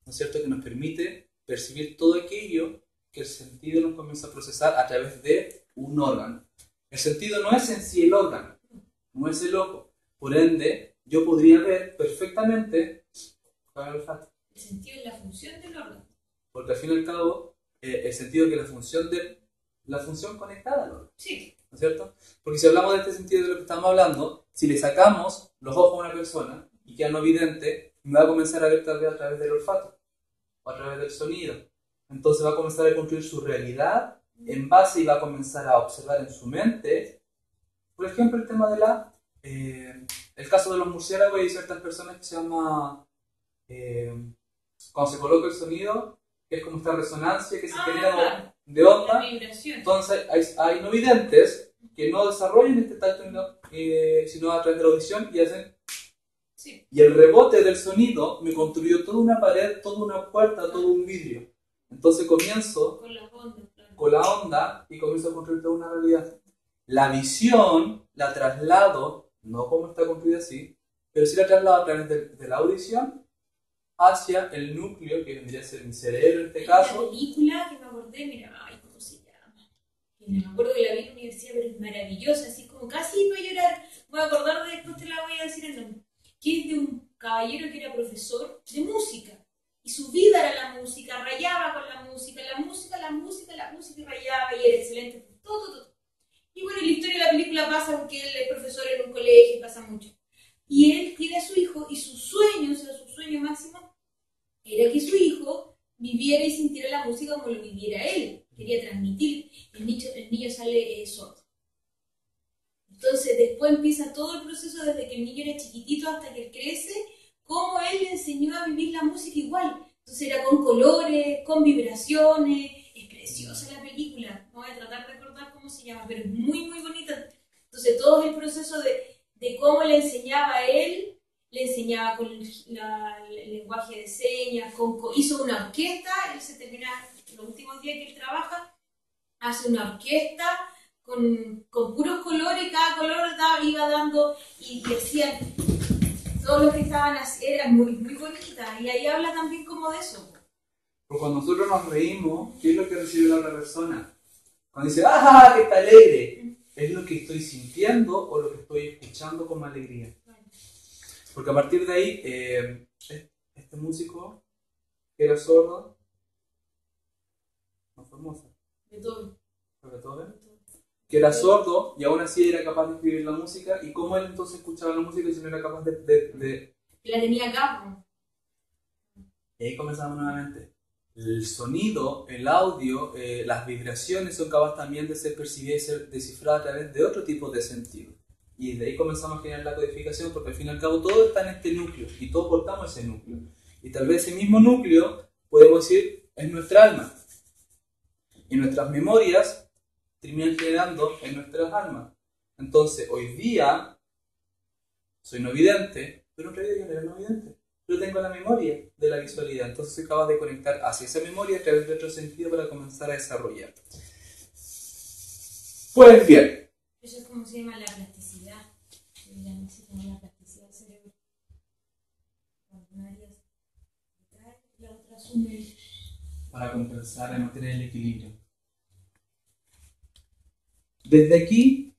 ¿no es cierto? Que nos permite percibir todo aquello que el sentido nos comienza a procesar a través de un órgano. El sentido no es en sí el órgano, no es el ojo. Por ende, yo podría ver perfectamente con el olfato. El sentido es la función del órgano. Porque al fin y al cabo, el sentido es que la función conectada al órgano. Sí. ¿No es cierto? Porque si hablamos de este sentido de lo que estamos hablando, si le sacamos los ojos a una persona y queda no evidente, me va a comenzar a ver tal vez a través del olfato o a través del sonido. Entonces va a comenzar a construir su realidad en base y va a comenzar a observar en su mente, por ejemplo, el tema de el caso de los murciélagos. Hay ciertas personas que se llama, cuando se coloca el sonido, que es como esta resonancia que se genera de onda. Entonces hay no videntes que no desarrollan este tacto, sino a través de la audición y hacen... Sí. Y el rebote del sonido me construyó toda una pared, toda una puerta, todo un vidrio. Entonces comienzo con la onda y comienzo a construir toda una realidad. La visión la traslado, no como está construida así, pero sí la traslado a través de la audición hacia el núcleo que vendría a ser mi cerebro en este caso. La película que me acordé, mira, ay, ¿cómo se llama? Me acuerdo que la vi en la universidad, pero es maravillosa, así como casi voy a llorar. Voy a acordar de después, te la voy a decir el nombre. Que es de un caballero que era profesor de música. Y su vida era la música, rayaba con la música, y rayaba, y era excelente, todo. Y bueno, la historia de la película pasa porque él es profesor en un colegio, pasa mucho. Y él tiene a su hijo, y su sueño, o sea, su sueño máximo, era que su hijo viviera y sintiera la música como lo viviera él. Quería transmitir. El niño sale sordo. Entonces, después empieza todo el proceso desde que el niño era chiquitito hasta que él crece, cómo él le enseñó a vivir la música igual. Entonces era con colores, con vibraciones. Es preciosa la película. No voy a tratar de recordar cómo se llama, pero es muy, muy bonita. Entonces, todo el proceso de cómo le enseñaba a él, le enseñaba con el lenguaje de señas, hizo una orquesta. Él se termina, los últimos días que él trabaja, hace una orquesta con puros colores, y cada color iba dando y hacían, todos los que estaban así, era muy, muy bonita, y ahí habla también como de eso. Pero cuando nosotros nos reímos, ¿qué es lo que recibe la otra persona? Cuando dice, ¡ah, que está alegre! ¿Es lo que estoy sintiendo o lo que estoy escuchando como alegría? Porque a partir de ahí, este músico que era sordo, no fue Mozart, fue Beethoven, que era sordo y aún así era capaz de escribir la música. ¿Y cómo él entonces escuchaba la música si no era capaz de... La tenía acá. Y ahí comenzamos nuevamente. El sonido, el audio, las vibraciones son capaces también de ser percibidas y ser descifradas a través de otro tipo de sentido. Y de ahí comenzamos a generar la codificación, porque al fin y al cabo todo está en este núcleo y todos portamos ese núcleo. Y tal vez ese mismo núcleo, podemos decir, es nuestra alma. Y nuestras memorias terminan generando en nuestras almas. Entonces, hoy día soy no vidente, pero en realidad yo no era no vidente. Yo tengo la memoria de la visualidad, entonces soy capaz de conectar hacia esa memoria a través de otro sentido para comenzar a desarrollar. Pues bien. Eso es como se llama la plasticidad. La plasticidad del cerebro. La otra asume. Para compensar y mantener el equilibrio. Desde aquí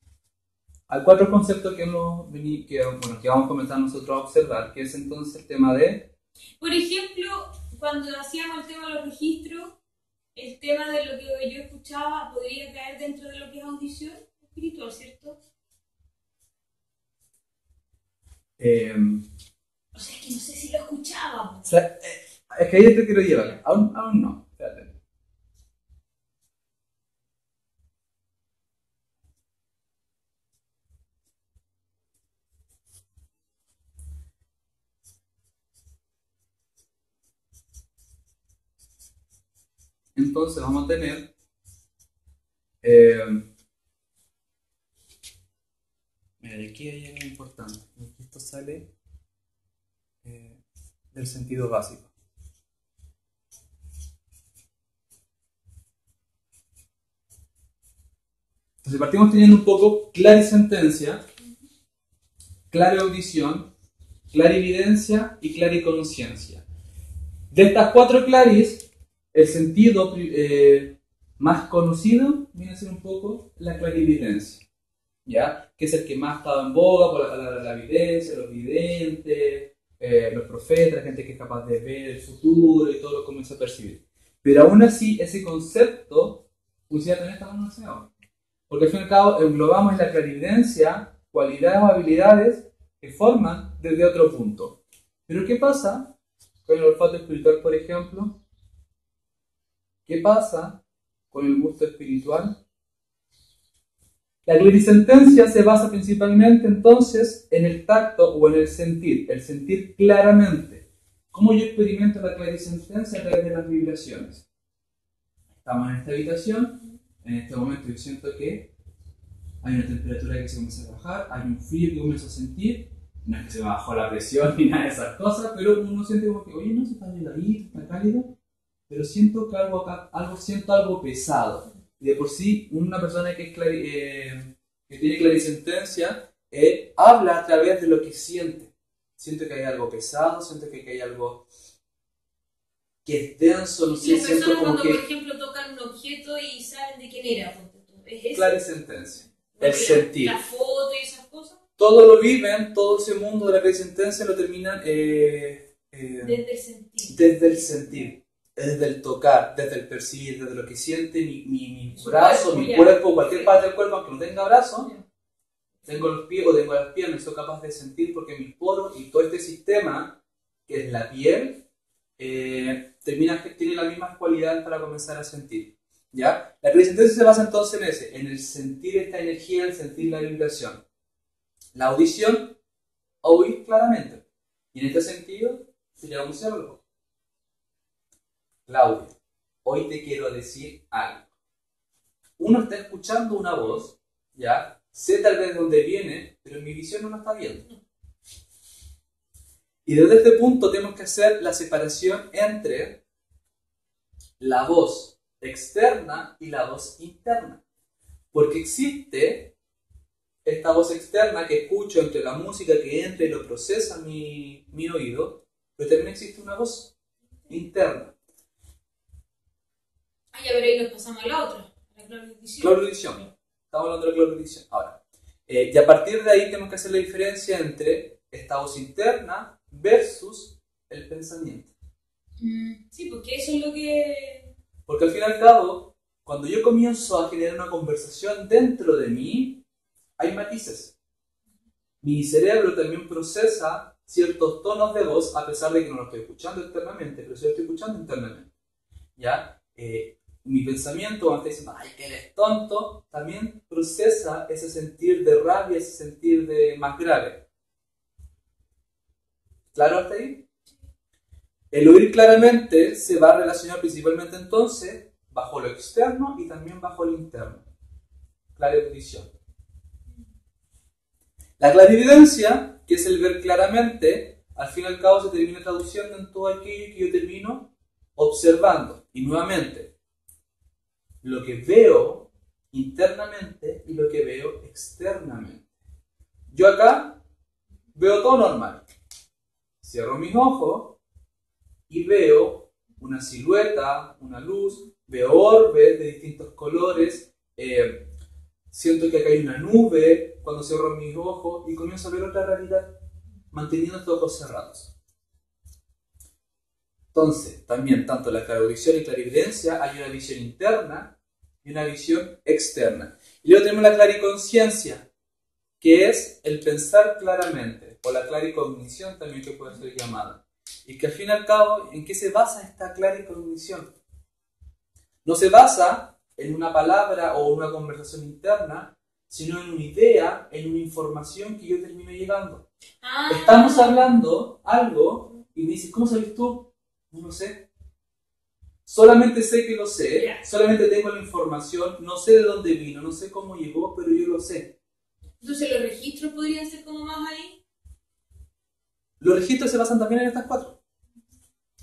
hay 4 conceptos que vamos a comenzar nosotros a observar, que es entonces el tema de... Por ejemplo, cuando hacíamos el tema de los registros, el tema de lo que yo escuchaba podría caer dentro de lo que es audición espiritual, ¿cierto? O sea, es que no sé si lo escuchaba. O sea, es que ahí te quiero llevar. Aún no. Espérate. Entonces vamos a tener mira, aquí hay algo importante. Esto sale del sentido básico. Entonces partimos teniendo un poco clarisentencia, clareaudición, clarividencia y clariconciencia. De estas 4 claris, el sentido más conocido viene a ser un poco la clarividencia, ¿ya? Que es el que más ha estado en boga por la evidencia, los videntes, los profetas, gente que es capaz de ver el futuro y todo lo comienza a percibir. Pero aún así, ese concepto, también está muy enseñado. Porque al fin y al cabo englobamos en la clarividencia cualidades o habilidades que forman desde otro punto. Pero ¿qué pasa con el olfato espiritual, por ejemplo? ¿Qué pasa con el gusto espiritual? La clarisentencia se basa principalmente entonces en el tacto o en el sentir claramente. ¿Cómo yo experimento la clarisentencia? A través de las vibraciones. Estamos en esta habitación, en este momento yo siento que hay una temperatura que se comienza a bajar, hay un frío que comienzo a sentir, no es que se me bajó la presión ni nada de esas cosas, pero uno siente como que, oye, no, se está heladito, está cálido, pero siento que siento algo pesado. Y de por sí, una persona que tiene clarisentencia, habla a través de lo que siente. Siento que hay algo pesado, siento que hay algo que es denso, no sé, las siento personas como cuando, que... por ejemplo, tocan un objeto y saben de quién era, ¿es eso? Clarisentencia, el sentir. La foto y esas cosas. Todo lo viven, todo ese mundo de la clarisentencia lo terminan desde el sentir. Desde el sentir, desde el tocar, desde el percibir, desde lo que siente mi brazo, mi cuerpo, cualquier parte del cuerpo, aunque no tenga brazo, tengo los pies o tengo las piernas, soy capaz de sentir porque mis poros y todo este sistema, que es la piel, tiene las mismas cualidades para comenzar a sentir. ¿Ya? La clarisentencia se basa entonces en el sentir esta energía, en el sentir la vibración. La audición, oír claramente. Y en este sentido, sería un musicólogo. Claudia, hoy te quiero decir algo. Uno está escuchando una voz, ¿ya? Sé tal vez de dónde viene, pero mi visión no la está viendo. Y desde este punto tenemos que hacer la separación entre la voz externa y la voz interna. Porque existe esta voz externa que escucho entre la música que entra y lo procesa mi oído, pero también existe una voz interna. Ya, pero ahí nos pasamos a la otra, la clariaudición. Clariaudición. Estamos hablando de la clariaudición. Ahora, y a partir de ahí tenemos que hacer la diferencia entre esta voz interna versus el pensamiento. Sí, porque eso es lo que... Porque al fin y al cabo, cuando yo comienzo a generar una conversación dentro de mí, hay matices. Mi cerebro también procesa ciertos tonos de voz, a pesar de que no lo estoy escuchando externamente, pero sí lo estoy escuchando internamente. ¿Ya? Mi pensamiento, cuando está diciendo, ¡ay, que eres tonto!, también procesa ese sentir de rabia, ese sentir de más grave. ¿Claro hasta ahí? El oír claramente se va a relacionar principalmente entonces bajo lo externo y también bajo lo interno. Clariaudición. La clarividencia, que es el ver claramente, al fin y al cabo se termina traduciendo en todo aquello que yo termino observando. Y nuevamente, lo que veo internamente y lo que veo externamente. Yo acá veo todo normal. Cierro mis ojos y veo una silueta, una luz, veo orbes de distintos colores, siento que acá hay una nube cuando cierro mis ojos y comienzo a ver otra realidad, manteniendo estos ojos cerrados. Entonces, también, tanto la clariaudición y clarividencia, hay una visión interna y una visión externa. Y luego tenemos la clariconsciencia, que es el pensar claramente, o la claricognición también que puede ser llamada. Y que al fin y al cabo, ¿en qué se basa esta claricognición? No se basa en una palabra o una conversación interna, sino en una idea, en una información que yo termino llegando. Estamos hablando algo y me dices, ¿cómo sabes tú? No lo sé. Solamente sé que lo sé, solamente tengo la información, no sé de dónde vino, no sé cómo llegó, pero yo lo sé. Entonces, ¿los registros podrían ser como más ahí? Los registros se basan también en estas cuatro.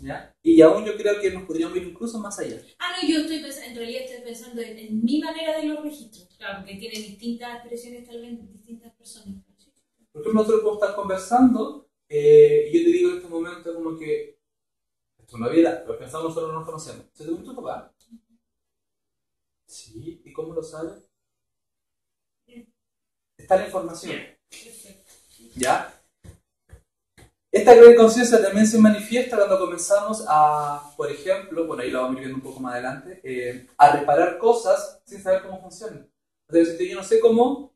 ¿Ya? Y aún yo creo que nos podríamos ir incluso más allá. No, yo estoy pensando, en realidad estoy pensando en mi manera de los registros. Claro, porque tienen distintas expresiones tal vez en distintas personas. Por ejemplo, nosotros podemos estar conversando y yo te digo en este momento como que esto es una vida, pero pensamos nosotros no nos conocemos. ¿Se te gusta tu papá? Sí, ¿y cómo lo sabes? Está la información. ¿Ya? Esta gran conciencia también se manifiesta cuando comenzamos a, por ejemplo, bueno, ahí lo vamos a ir viendo un poco más adelante, a reparar cosas sin saber cómo funcionan. O sea, yo no sé cómo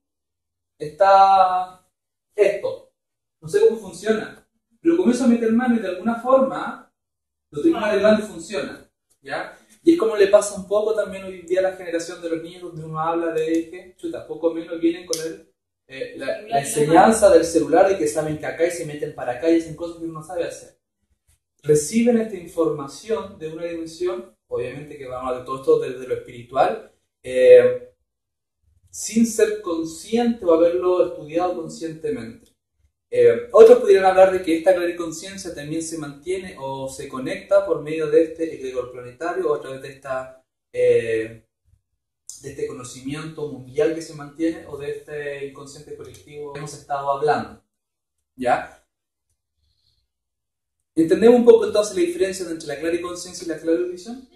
está esto, no sé cómo funciona, pero comienzo a meter mano y de alguna forma lo termino arreglando y funciona, ¿ya? Y es como le pasa un poco también hoy en día a la generación de los niños, donde uno habla de que, chuta, poco menos vienen con la enseñanza del celular, de que saben que acá y se meten para acá y hacen cosas que uno no sabe hacer. Reciben esta información de una dimensión, obviamente que vamos a hablar de todo esto desde lo espiritual, sin ser consciente o haberlo estudiado conscientemente. Otros pudieran hablar de que esta clariconciencia también se mantiene o se conecta por medio de este egregor planetario o a través de este conocimiento mundial que se mantiene o de este inconsciente colectivo que hemos estado hablando. ¿Ya? ¿Entendemos un poco entonces la diferencia entre la clariconciencia y la clariaudición?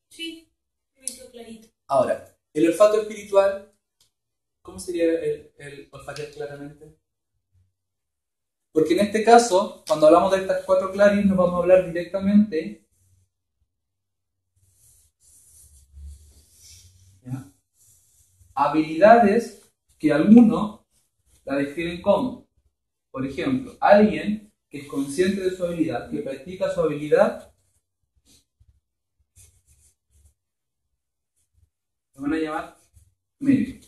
Sí, me quedó clarito. Ahora, el olfato espiritual, ¿cómo sería el olfatear claramente? Porque en este caso, cuando hablamos de estas cuatro claris, nos vamos a hablar directamente habilidades que algunos la definen como, por ejemplo, alguien que es consciente de su habilidad, que practica su habilidad, lo van a llamar médico.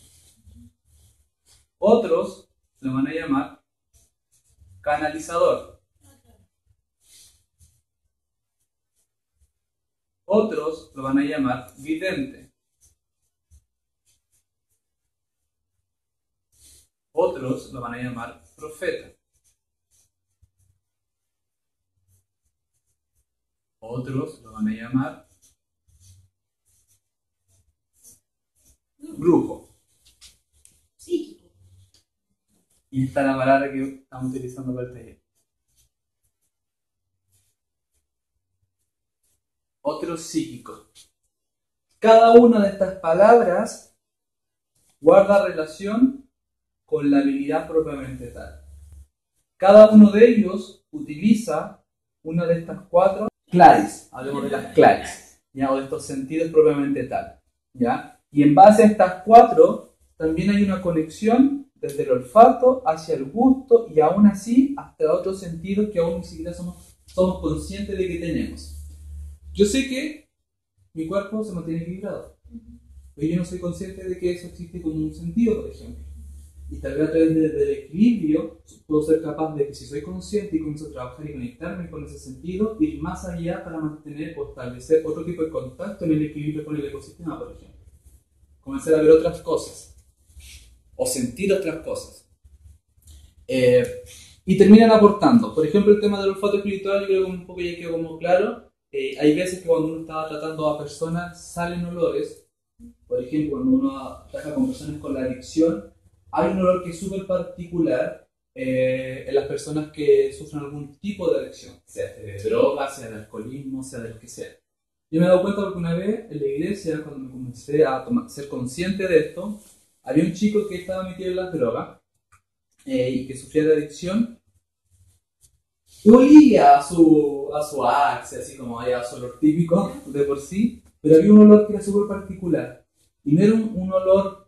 Otros lo van a llamar canalizador. Otros lo van a llamar vidente. Otros lo van a llamar profeta. Otros lo van a llamar brujo. Psíquico. Y esta es la palabra que estamos utilizando para el taller. Otros psíquicos. Cada una de estas palabras guarda relación con la habilidad propiamente tal. Cada uno de ellos utiliza una de estas 4 claves, hablemos de las claves, ¿ya? O de estos sentidos propiamente tal, ¿ya? Y en base a estas 4 también hay una conexión desde el olfato hacia el gusto y aún así hasta otros sentidos que aún ni siquiera somos conscientes de que tenemos. Yo sé que mi cuerpo se mantiene equilibrado, pero yo no soy consciente de que eso existe como un sentido, por ejemplo. Y tal vez a través del equilibrio puedo ser capaz de que, si soy consciente y comienzo a trabajar y conectarme con ese sentido, ir más allá para mantener o establecer otro tipo de contacto en el equilibrio con el ecosistema, por ejemplo. Comenzar a ver otras cosas o sentir otras cosas. Y terminan aportando. Por ejemplo, el tema del olfato espiritual, yo creo que un poco ya quedó como claro. Hay veces que cuando uno está tratando a personas salen olores. Por ejemplo, cuando uno trabaja con personas con la adicción, hay un olor que es súper particular en las personas que sufren algún tipo de adicción, sea de drogas, sea de alcoholismo, sea de lo que sea. Yo me he dado cuenta porque una vez en la iglesia, cuando me comencé a ser consciente de esto, había un chico que estaba metido en las drogas y que sufría de adicción. Y olía a su axe, así como a su olor típico de por sí, pero había un olor que era súper particular. Y no era un olor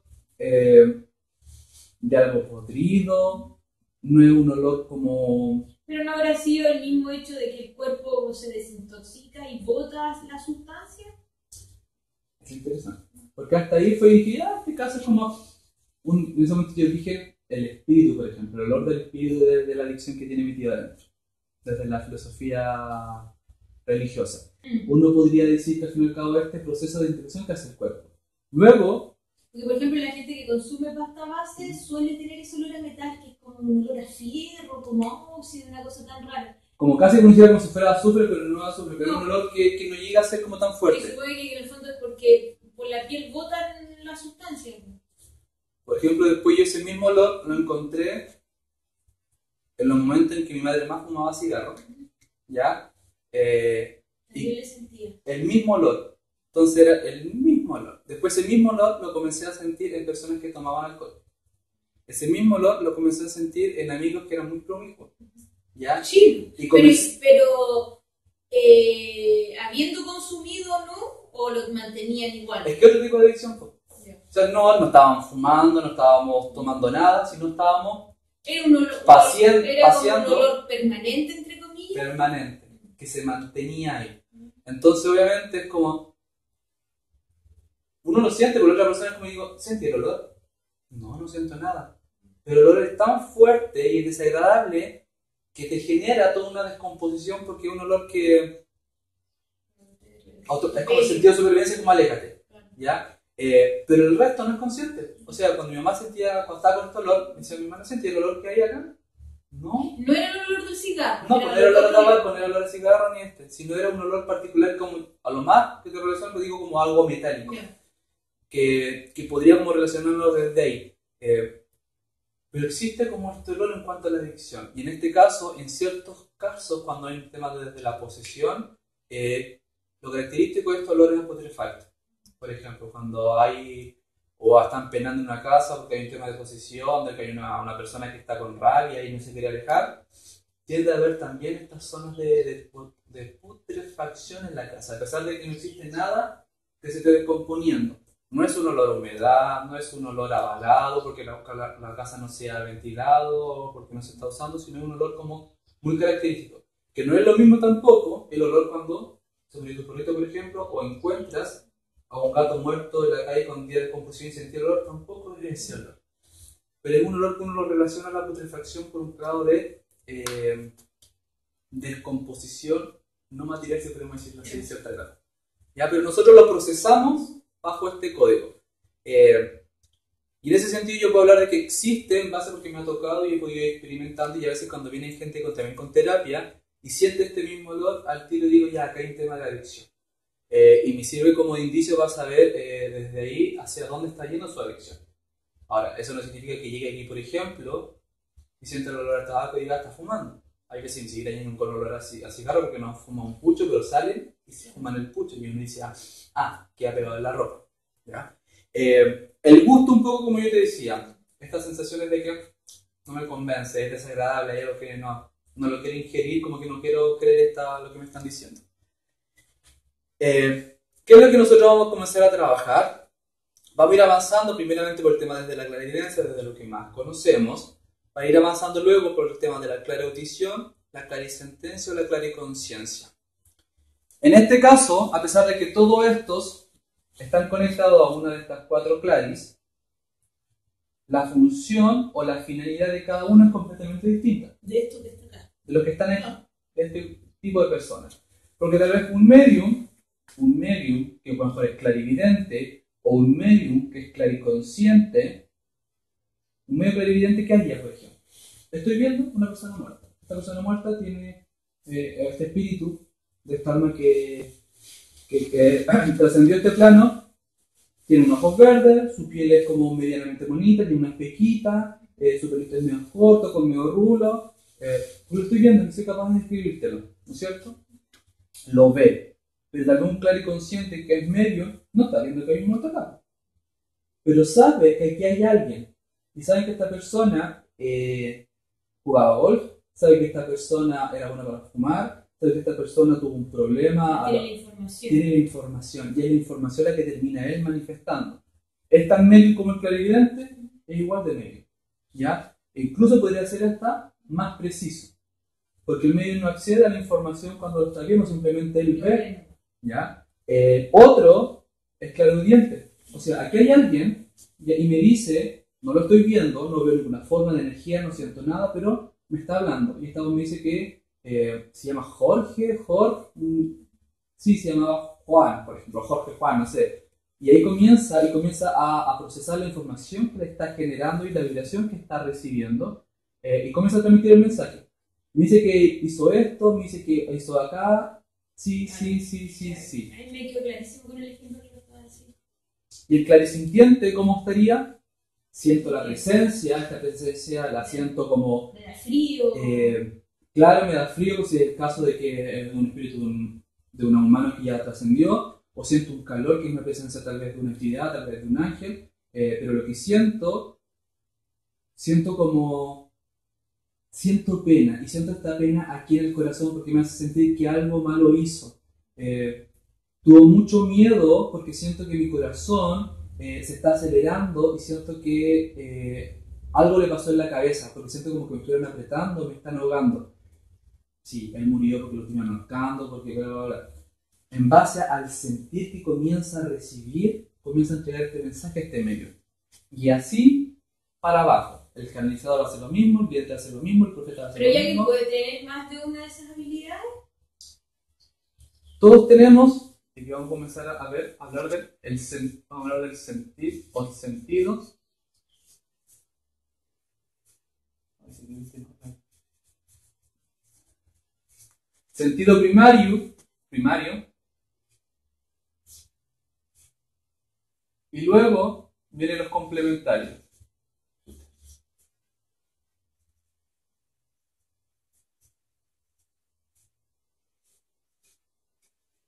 de algo podrido, no es un olor como... Pero no habrá sido el mismo hecho de que el cuerpo se desintoxica y bota la sustancia. Es interesante. Porque hasta ahí fue y dije, este caso es como... en ese momento yo dije el espíritu, por ejemplo, el olor del espíritu de la adicción que tiene metido adentro, desde la filosofía religiosa. Uno podría decir que al fin y al cabo este proceso de integración que hace el cuerpo. Luego... Porque, por ejemplo, la gente que consume pasta base suele tener ese olor a metal que es como un olor a fierro, como a óxido, una cosa tan rara. Como casi conocida como si fuera azufre, pero no azufre, pero es un olor que no llega a ser como tan fuerte. Y se puede que en el fondo es porque por la piel botan la sustancia. Por ejemplo, después yo ese mismo olor lo encontré en los momentos en que mi madre más fumaba cigarro, ¿ya? Y le sentía. El mismo olor. Entonces era el mismo olor. Después ese mismo olor lo comencé a sentir en personas que tomaban alcohol. Ese mismo olor lo comencé a sentir en amigos que eran muy promiscuos, ¿ya? Sí, y pero habiendo consumido, ¿no? ¿O lo mantenían igual? Es que otro tipo de adicción fue. O sea, no estábamos fumando, no estábamos tomando nada, sino estábamos era un olor, paseando, como un olor permanente, entre comillas. Permanente, que se mantenía ahí. Entonces, obviamente, es como... Uno lo siente, pero la otra persona es como digo, ¿siente el olor? No siento nada. Pero el olor es tan fuerte y desagradable que te genera toda una descomposición porque es un olor que... es como el sentido de supervivencia, como aléjate, ¿ya? Pero el resto no es consciente. O sea, cuando mi mamá cuando estaba con este olor, me decía, mi mamá no sentía el olor que hay acá. No. No era el olor del cigarro. No, no era el olor a tabaco, no era el olor a cigarro ni sino era un olor particular como, a lo más que te relaciono, lo digo como algo metálico. Yeah. Que podríamos relacionarlo desde ahí. Pero existe como este olor en cuanto a la adicción. Y en este caso, en ciertos casos, cuando hay un tema desde la posesión, lo característico de estos olores es putrefacto. Por ejemplo, cuando hay o están penando en una casa porque hay un tema de posesión, de que hay una persona que está con rabia y no se quiere alejar, tiende a haber también estas zonas de putrefacción en la casa, a pesar de que no existe nada que se esté descomponiendo. No es un olor a humedad, no es un olor avalado porque la casa no se ha ventilado, porque no se está usando, sino es un olor como muy característico. Que no es lo mismo tampoco el olor cuando se murió tu perrito, por ejemplo, o encuentras a un gato muerto en la calle con día de descomposición y sentir el olor, tampoco es ese olor. Pero es un olor que uno lo relaciona a la putrefacción por un grado de descomposición no material, si podemos decirlo así, en cierta grado. ¿Ya? Pero nosotros lo procesamos bajo este código. Y en ese sentido yo puedo hablar de que existe en base a lo que me ha tocado y he podido ir experimentando, y a veces cuando viene gente también con terapia y siente este mismo olor, al tiro digo, ya, acá hay un tema de adicción. Y me sirve como de indicio para saber desde ahí hacia dónde está yendo su adicción. Ahora, eso no significa que llegue aquí, por ejemplo, y sienta el olor a tabaco y diga, está fumando. Hay que ni siquiera llegan con olor a cigarro porque no fuman un pucho, pero salen y se fuman el pucho. Y uno dice, queda pegado en la ropa. ¿Ya? El gusto, un poco como yo te decía, estas sensaciones de que no me convence, es desagradable, hay algo que no lo quiero ingerir, como que no quiero creer lo que me están diciendo. ¿Qué es lo que nosotros vamos a comenzar a trabajar? Vamos a ir avanzando primeramente por el tema desde la clarividencia, desde lo que más conocemos, para ir avanzando luego por el tema de la clariaudición, la clarisentencia o la clariconciencia. En este caso, a pesar de que todos estos están conectados a una de estas 4 claris, la función o la finalidad de cada uno es completamente distinta. De esto que está acá. De los que están en este tipo de personas. Porque tal vez un medium que por ejemplo es clarividente, o un medium que es clariconsciente, un medium clarividente, ¿qué haría, por ejemplo? Estoy viendo una persona muerta. Esta persona muerta tiene este espíritu de esta alma que trascendió este plano, tiene unos ojos verdes, su piel es como medianamente bonita, tiene unas pequitas, su pelito es medio corto, con medio rulo. Lo estoy viendo, no soy capaz de describírtelo, ¿no es cierto? Lo ve, pero tal vez un clariconsciente que es medio no está viendo que hay un muerto acá, pero sabe que aquí hay alguien, y sabe que esta persona jugaba golf, sabe que esta persona era buena para fumar, sabe que esta persona tuvo un problema. Tiene la información, y es la información la que termina él manifestando. Es tan medio como el clarividente, es igual de medio, ¿ya? E incluso podría ser hasta más preciso, porque el medio no accede a la información cuando lo está viendo, simplemente él ve, ¿ya? Otro es clariaudiente, o sea, aquí hay alguien y me dice, no lo estoy viendo, no veo ninguna forma de energía, no siento nada, pero me está hablando, y esta voz me dice que se llama Jorge, sí, se llamaba Juan, por ejemplo, Jorge Juan, no sé. Y ahí comienza a procesar la información que le está generando y la vibración que está recibiendo, y comienza a transmitir el mensaje. Me dice que hizo esto, me dice que hizo acá, sí. Ahí me quedó clarísimo con el ejemplo que lo estaba diciendo. ¿Y el clarisintiente cómo estaría? Siento la presencia, esta presencia la siento como... Me da frío. Claro, me da frío si es el caso de que es un espíritu de un humano que ya trascendió, o siento un calor que es una presencia tal vez de una entidad, tal vez de un ángel, pero lo que siento pena, y siento esta pena aquí en el corazón porque me hace sentir que algo malo hizo. Tuvo mucho miedo porque siento que mi corazón se está acelerando y siento que algo le pasó en la cabeza, porque siento como que me estuvieron apretando, me están ahogando. Sí, él murió porque lo estuvieron ahorcando, porque bla, bla, bla. En base al sentir que comienza a recibir, comienza a entregar este mensaje a este medio. Y así para abajo. El canalizador hace lo mismo, el vidente hace lo mismo, el profeta hace lo mismo. Pero ya que puede tener más de una de esas habilidades. Todos tenemos, y vamos a comenzar a hablar del sentir o sentidos. Sentido primario, y luego vienen los complementarios.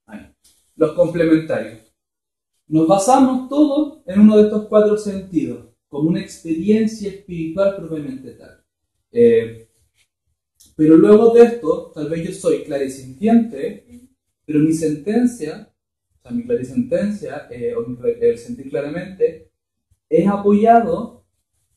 Ahí. Los complementarios. Nos basamos todos en uno de estos 4 sentidos, como una experiencia espiritual propiamente tal. Pero luego de esto, tal vez yo soy clarisintiente, pero mi sentencia, o sea, mi clarisentencia, o el sentir claramente, es apoyado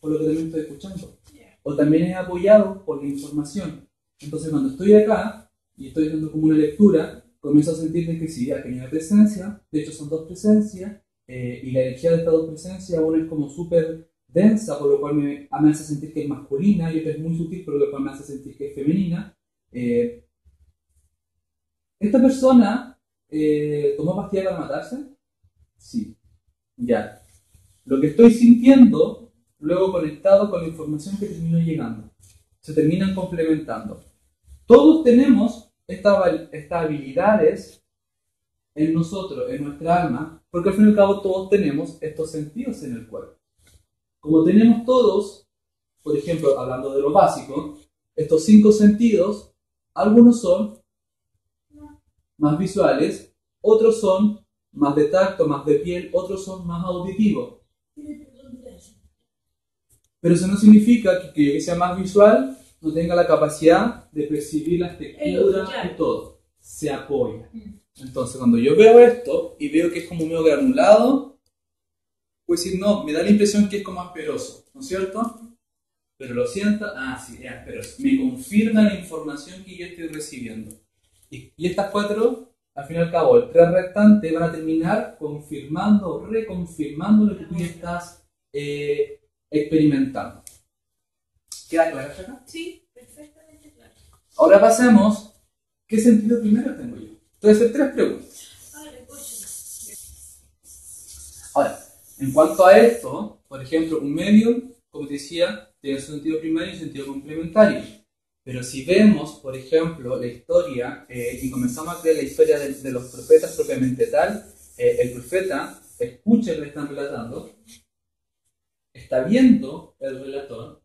por lo que también estoy escuchando. O también es apoyado por la información. Entonces, cuando estoy acá y estoy haciendo como una lectura, comienzo a sentir que sí, aquí hay una presencia, de hecho son 2 presencias, y la energía de estas 2 presencias, una es como súper densa, por lo cual me hace sentir que es masculina, y otra es muy sutil, por lo cual me hace sentir que es femenina. ¿Esta persona tomó pastillas para matarse? Sí. Ya. Lo que estoy sintiendo, luego conectado con la información que terminó llegando. Se terminan complementando. Todos tenemos estas habilidades en nosotros, en nuestra alma, porque al fin y al cabo todos tenemos estos sentidos en el cuerpo. Como tenemos todos, por ejemplo, hablando de lo básico, estos 5 sentidos, algunos son más visuales, otros son más de tacto, más de piel, otros son más auditivos. Pero eso no significa que yo que sea más visual no tenga la capacidad de percibir las texturas y todo. Se apoya. Entonces, cuando yo veo esto y veo que es como medio granulado, puedo decir, no, me da la impresión que es como asperoso, ¿no es cierto? Pero lo siento, sí, es asperoso. Me confirma la información que yo estoy recibiendo. Y estas 4, al fin y al cabo, el 3 restante van a terminar confirmando o reconfirmando lo que tú ya estás experimentando. ¿Queda claro acá? Sí, perfectamente claro. Ahora pasemos, ¿qué sentido primero tengo yo? Entonces, 3 preguntas. Ahora, en cuanto a esto, por ejemplo, un medium, como te decía, tiene su sentido primario y sentido complementario. Pero si vemos, por ejemplo, la historia, y comenzamos a creer la historia de los profetas propiamente tal, el profeta escucha lo que están relatando, está viendo el relator,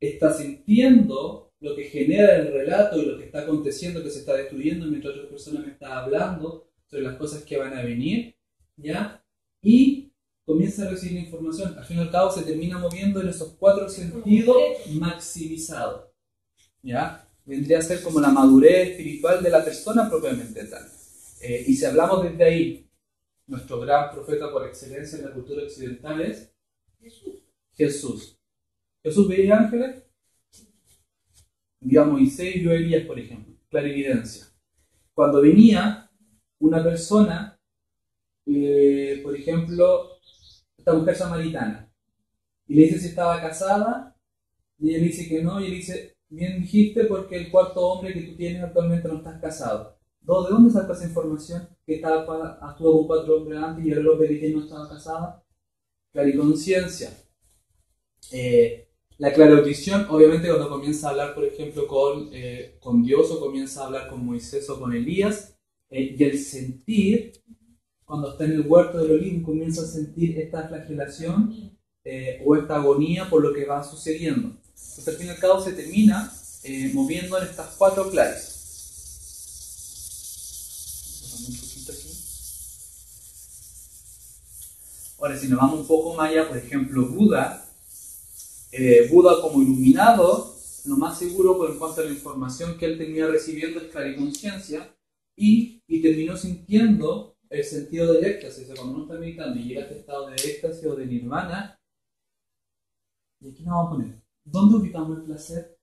está sintiendo lo que genera el relato y lo que está aconteciendo, que se está destruyendo mientras otra persona me está hablando sobre las cosas que van a venir, ¿ya? Y comienza a recibir información. Al fin y al cabo se termina moviendo en esos 4 sentidos maximizados, ¿ya? Vendría a ser como la madurez espiritual de la persona propiamente tal. Y si hablamos desde ahí, nuestro gran profeta por excelencia en la cultura occidental es Jesús. ¿Jesús veía ángeles? Vio a Moisés y vio a Elías, por ejemplo. Clara evidencia. Cuando venía una persona, por ejemplo, esta mujer samaritana, y le dice si estaba casada, y ella le dice que no, y él dice, bien dijiste porque el 4.º hombre que tú tienes actualmente no estás casado. ¿De dónde sacas esa información? Que estuvo con 4 hombres antes y el hombre que no estaba casada. Clariconciencia. La clariaudición, obviamente, cuando comienza a hablar, por ejemplo, con Dios, o comienza a hablar con Moisés o con Elías, y el sentir, cuando está en el huerto del Olivo, comienza a sentir esta flagelación o esta agonía por lo que va sucediendo. Entonces, al fin y al cabo, se termina moviendo en estas 4 claves. Ahora, si nos vamos un poco más allá, por ejemplo, Buda como iluminado, lo más seguro por en cuanto a la información que él tenía recibiendo es clariconciencia y terminó sintiendo el sentido del éxtasis. O sea, cuando uno está meditando y llega a este estado de éxtasis o de nirvana, y aquí nos vamos a poner, ¿dónde ubicamos el placer?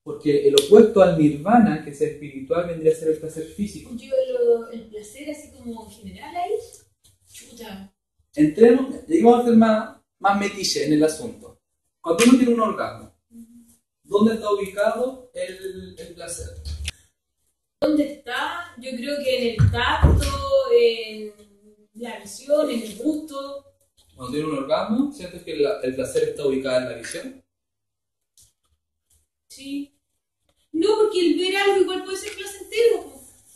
Porque el opuesto al nirvana, que es espiritual, vendría a ser el placer físico. El placer así como general ahí, chuta. Entremos, y vamos a ser más metiche en el asunto. Cuando uno tiene un orgasmo, ¿dónde está ubicado el placer? ¿Dónde está? Yo creo que en el tacto, en la visión, en el gusto. Cuando tiene un orgasmo, ¿sientes que el placer está ubicado en la visión? Sí. No, porque el ver algo igual puede ser placentero.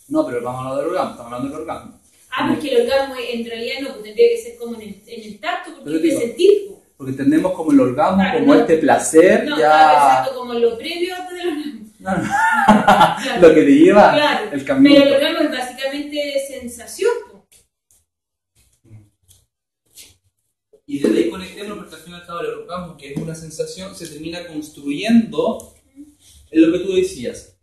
No, pero vamos a hablar del orgasmo, estamos hablando del orgasmo. Porque el orgasmo en realidad no, pues tendría que ser como en el tacto, porque hay que sentir. Porque entendemos como el orgasmo, claro, como este placer, no, ya... exacto, como lo previo antes del orgasmo. No. Claro. Lo que te lleva, claro, el camino. Pero el orgasmo es básicamente sensación. Y desde ahí conectemos, porque al final el orgasmo, que es una sensación, se termina construyendo en lo que tú decías,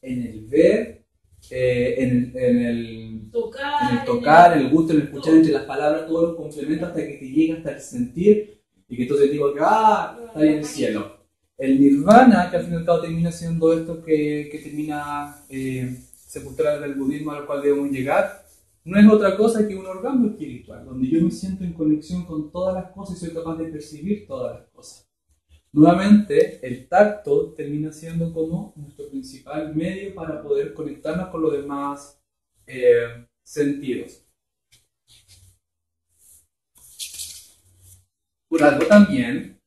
en el ver, en el tocar, en el gusto, en el escuchar, entre las palabras, todo lo complementa hasta que te llega hasta el sentir, y que entonces digo que está ahí en el cielo. El nirvana, que al fin y al cabo termina siendo esto que termina sepultar el budismo al cual debemos llegar, no es otra cosa que un orgasmo espiritual, donde yo me siento en conexión con todas las cosas y soy capaz de percibir todas las cosas. Nuevamente, el tacto termina siendo como nuestro principal medio para poder conectarnos con los demás sentidos. Por algo también,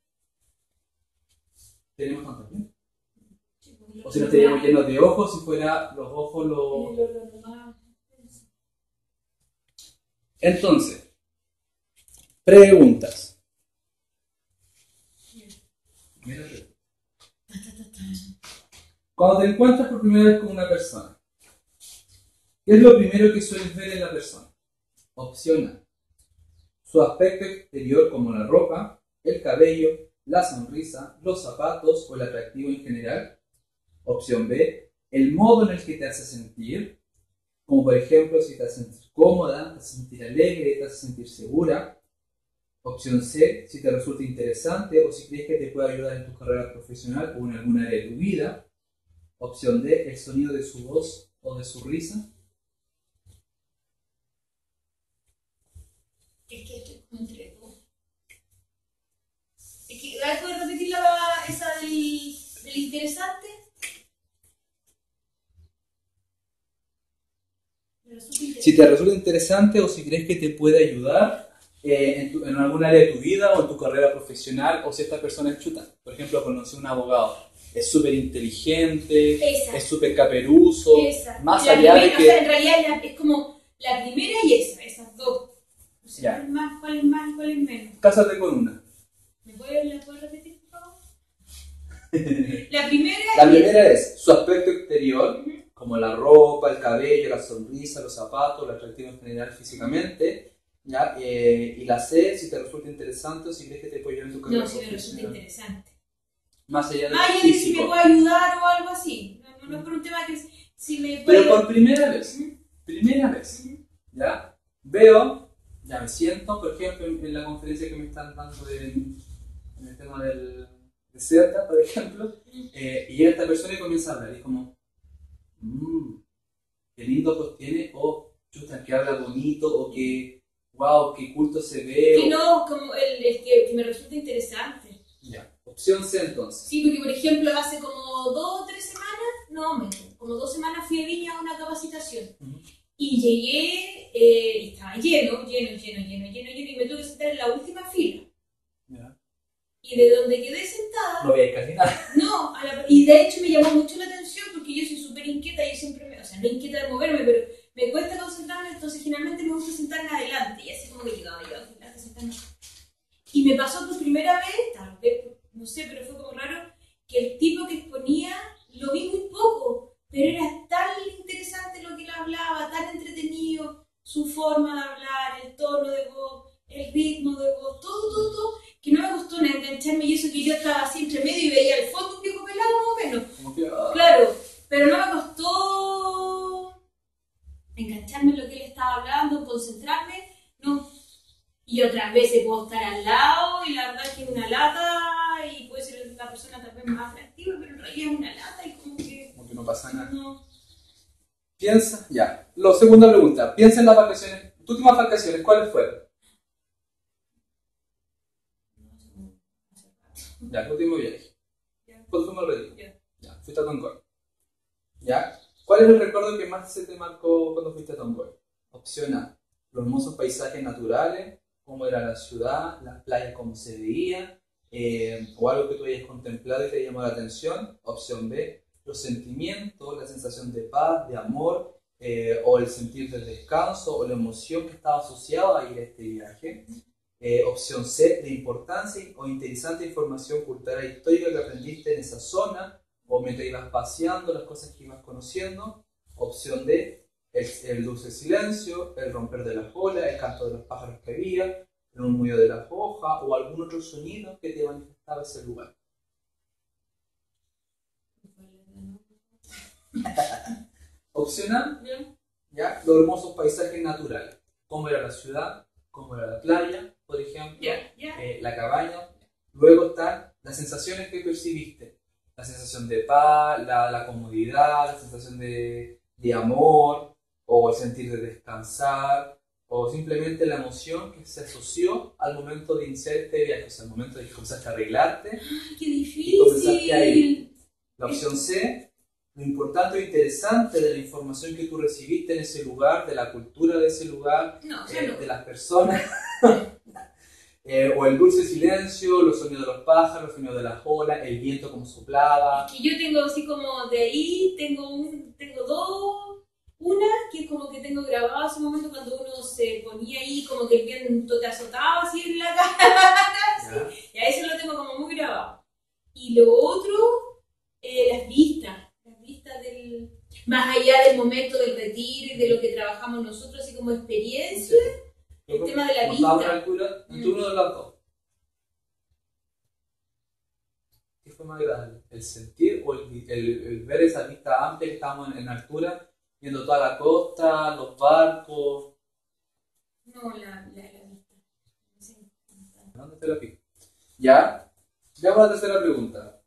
tenemos tanto aquí. O si no estaríamos llenos de ojos, si fuera los ojos Entonces, preguntas. Cuando te encuentras por primera vez con una persona, ¿qué es lo primero que sueles ver en la persona? Opcional. su aspecto exterior como la ropa, el cabello, la sonrisa, los zapatos o el atractivo en general. Opción B, el modo en el que te hace sentir, como por ejemplo si te hace sentir cómoda, te hace sentir alegre, te hace sentir segura. Opción C, si te resulta interesante o si crees que te puede ayudar en tu carrera profesional o en algún área de tu vida. Opción D, el sonido de su voz o de su risa. Es que estoy como entre dos. Es que, ¿puedes repetir esa del interesante? Si te resulta interesante o si crees que te puede ayudar en algún área de tu vida o en tu carrera profesional, o si esta persona es chuta. Por ejemplo, conocí a un abogado, es súper inteligente, es súper caperuzo, más allá de que... O sea, en realidad es como la primera y esas dos. O sea, ¿cuál es más, cuál es menos? Cásate con una. ¿La puedes repetir, por favor? La primera es su aspecto exterior, como la ropa, el cabello, la sonrisa, los zapatos, el atractivo en general físicamente. ¿Ya? Y la C, si te resulta interesante o si crees que te puede ayudar en tu carrera. No, si me resulta interesante. Más allá de que si me puede ayudar o algo así. No es por un tema que si me puede... Pero por primera vez, ¿ya? Veo, ya me siento, por ejemplo, en la conferencia que me están dando en el tema de CERTA, por ejemplo, y llega esta persona y comienza a hablar, y es como, qué lindo pues tiene, o chuta, que habla bonito, o que wow, qué culto se ve. Que no, como el que me resulta interesante. Ya, opción C entonces. Sí, porque por ejemplo hace como 2 o 3 semanas, no menos, como 2 semanas fui a Viña a una capacitación. Y llegué, y estaba lleno, y me tuve que sentar en la última fila. Ya. Y de donde quedé sentada... No veía casi nada. No, y de hecho me llamó mucho la atención porque yo soy súper inquieta, yo siempre o sea, no inquieta de moverme, pero me cuesta concentrarme, entonces generalmente me gusta sentarme adelante, y así como que llegaba yo a sentarme. Y me pasó por primera vez, tal vez, no sé, pero fue como raro, que el tipo que exponía lo vi muy poco, pero era tan interesante lo que él hablaba, tan entretenido, su forma de hablar, el tono de voz, el ritmo de voz, todo, que no me costó nada engancharme, y eso que yo estaba así entre medio y veía al fondo un viejo pelado más o menos. Claro, pero no me costó engancharme en lo que él estaba hablando, concentrarme, no. Y otras veces puedo estar al lado y la verdad es que es una lata y puede ser la persona tal vez más atractiva, pero en realidad es una lata y como que no pasa nada. No. Piensa, ya. Segunda pregunta, piensa en las vacaciones, tus últimas vacaciones, ¿cuáles fueron? Ya, tu último viaje. ¿Cuándo fuimos al retiro? Ya, fuiste a Tongoy. ¿Ya? ¿Cuál es el recuerdo que más se te marcó cuando fuiste a Tongoy? Opción A, los hermosos paisajes naturales, cómo era la ciudad, las playas, cómo se veía, o algo que tú hayas contemplado y te llamó la atención. Opción B, los sentimientos, la sensación de paz, de amor, o el sentir del descanso, o la emoción que estaba asociada a ir a este viaje. Opción C, la importancia o interesante información cultural e histórica que aprendiste en esa zona, o mientras ibas paseando, las cosas que ibas conociendo. Opción D, el dulce silencio, el romper de las olas, el canto de los pájaros que había, el murmullo de las hojas o algún otro sonido que te manifestaba ese lugar. Opción A, ¿ya? Los hermosos paisajes naturales, cómo era la ciudad, cómo era la playa, por ejemplo, la cabaña. Luego están las sensaciones que percibiste, la sensación de paz, la comodidad, la sensación de amor, o el sentir de descansar, o simplemente la emoción que se asoció al momento de iniciar este viaje, o sea, al momento de que comenzaste a arreglarte. ¡Ay, qué difícil! Y comenzaste a ir. La opción C, lo importante o interesante de la información que tú recibiste en ese lugar, de la cultura de ese lugar, de las personas. O el dulce silencio, los sonidos de los pájaros, los sonidos de las olas, el viento como soplaba. Es que yo tengo así como de ahí, tengo dos, una que es como que tengo grabado ese momento cuando uno se ponía ahí, como que el viento te azotaba así en la cara, ¿sí? Y a eso lo tengo como muy grabado. Y lo otro, las vistas del, más allá del momento del retiro y de lo que trabajamos nosotros, así como experiencia. El tema de la vista. vista. La altura entre uno de las dos. ¿Qué fue más grande? ¿El sentir o el ver esa vista amplia que estábamos en altura, viendo toda la costa, los barcos? No, la vista. Sí. ¿Dónde está la pista? Ya. Ya para la tercera pregunta.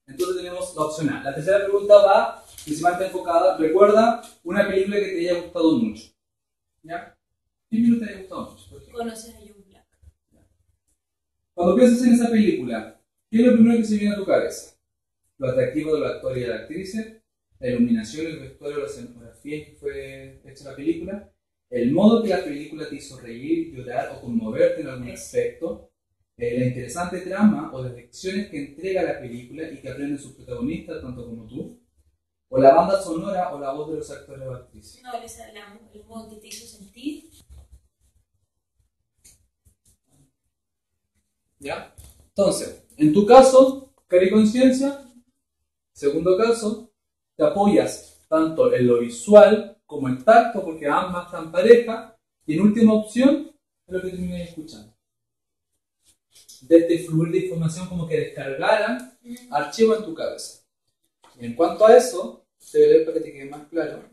Entonces tenemos la opción A. La tercera pregunta va principalmente enfocada. Recuerda una película que te haya gustado mucho. ¿Ya? ¿Qué película te haya gustado mucho? Conoces a Joe Black. Cuando piensas en esa película, ¿qué es lo primero que se viene a tu cabeza? Lo atractivo de los actores y de las actrices, la iluminación, el vestuario, la escenografía en que fue hecha la película, el modo que la película te hizo reír, llorar o conmoverte en algún aspecto, la interesante trama o las lecciones que entrega la película y que aprenden sus protagonistas, tanto como tú, o la banda sonora o la voz de los actores o actrices. No, el modo que te hizo sentir. ¿Ya? Entonces, en tu caso, cara y conciencia. Segundo caso, te apoyas tanto en lo visual como en tacto, porque ambas están pareja. Y en última opción, es lo que terminé escuchando. De este fluir de información como que descargaran archivos en tu cabeza. Y en cuanto a eso, te voy a leer para que te quede más claro.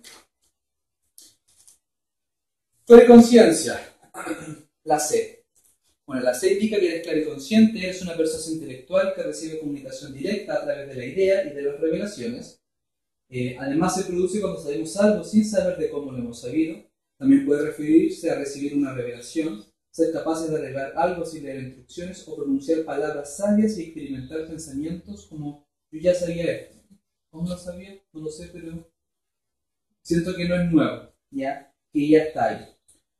Clariconciencia. La C. Bueno, la C indica que eres clariconsciente, eres una persona intelectual que recibe comunicación directa a través de la idea y de las revelaciones. Además, se produce cuando sabemos algo sin saber de cómo lo hemos sabido. También puede referirse a recibir una revelación, ser capaces de arreglar algo sin leer instrucciones o pronunciar palabras sabias y experimentar pensamientos como yo ya sabía esto. ¿Cómo lo sabía? No lo sé, pero siento que no es nuevo, ¿ya? Que ya está ahí.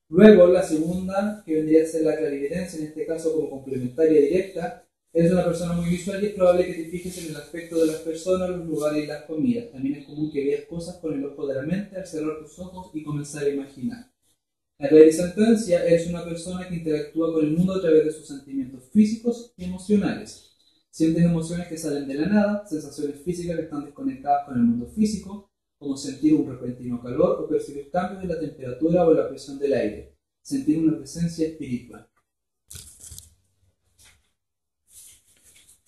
Luego, la segunda, que vendría a ser la clarividencia, en este caso como complementaria directa, eres una persona muy visual y es probable que te fijes en el aspecto de las personas, los lugares y las comidas. También es común que veas cosas con el ojo de la mente al cerrar tus ojos y comenzar a imaginar. La clarisentencia es una persona que interactúa con el mundo a través de sus sentimientos físicos y emocionales. Sientes emociones que salen de la nada, sensaciones físicas que están desconectadas con el mundo físico, como sentir un repentino calor o percibir cambios en la temperatura o la presión del aire. Sentir una presencia espiritual.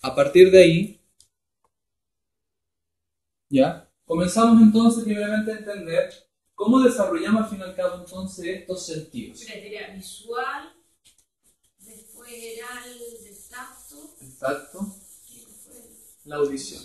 A partir de ahí, ya, comenzamos entonces primeramente a entender cómo desarrollamos al fin y al cabo entonces estos sentidos. Era visual, después era el tacto. El tacto, la audición.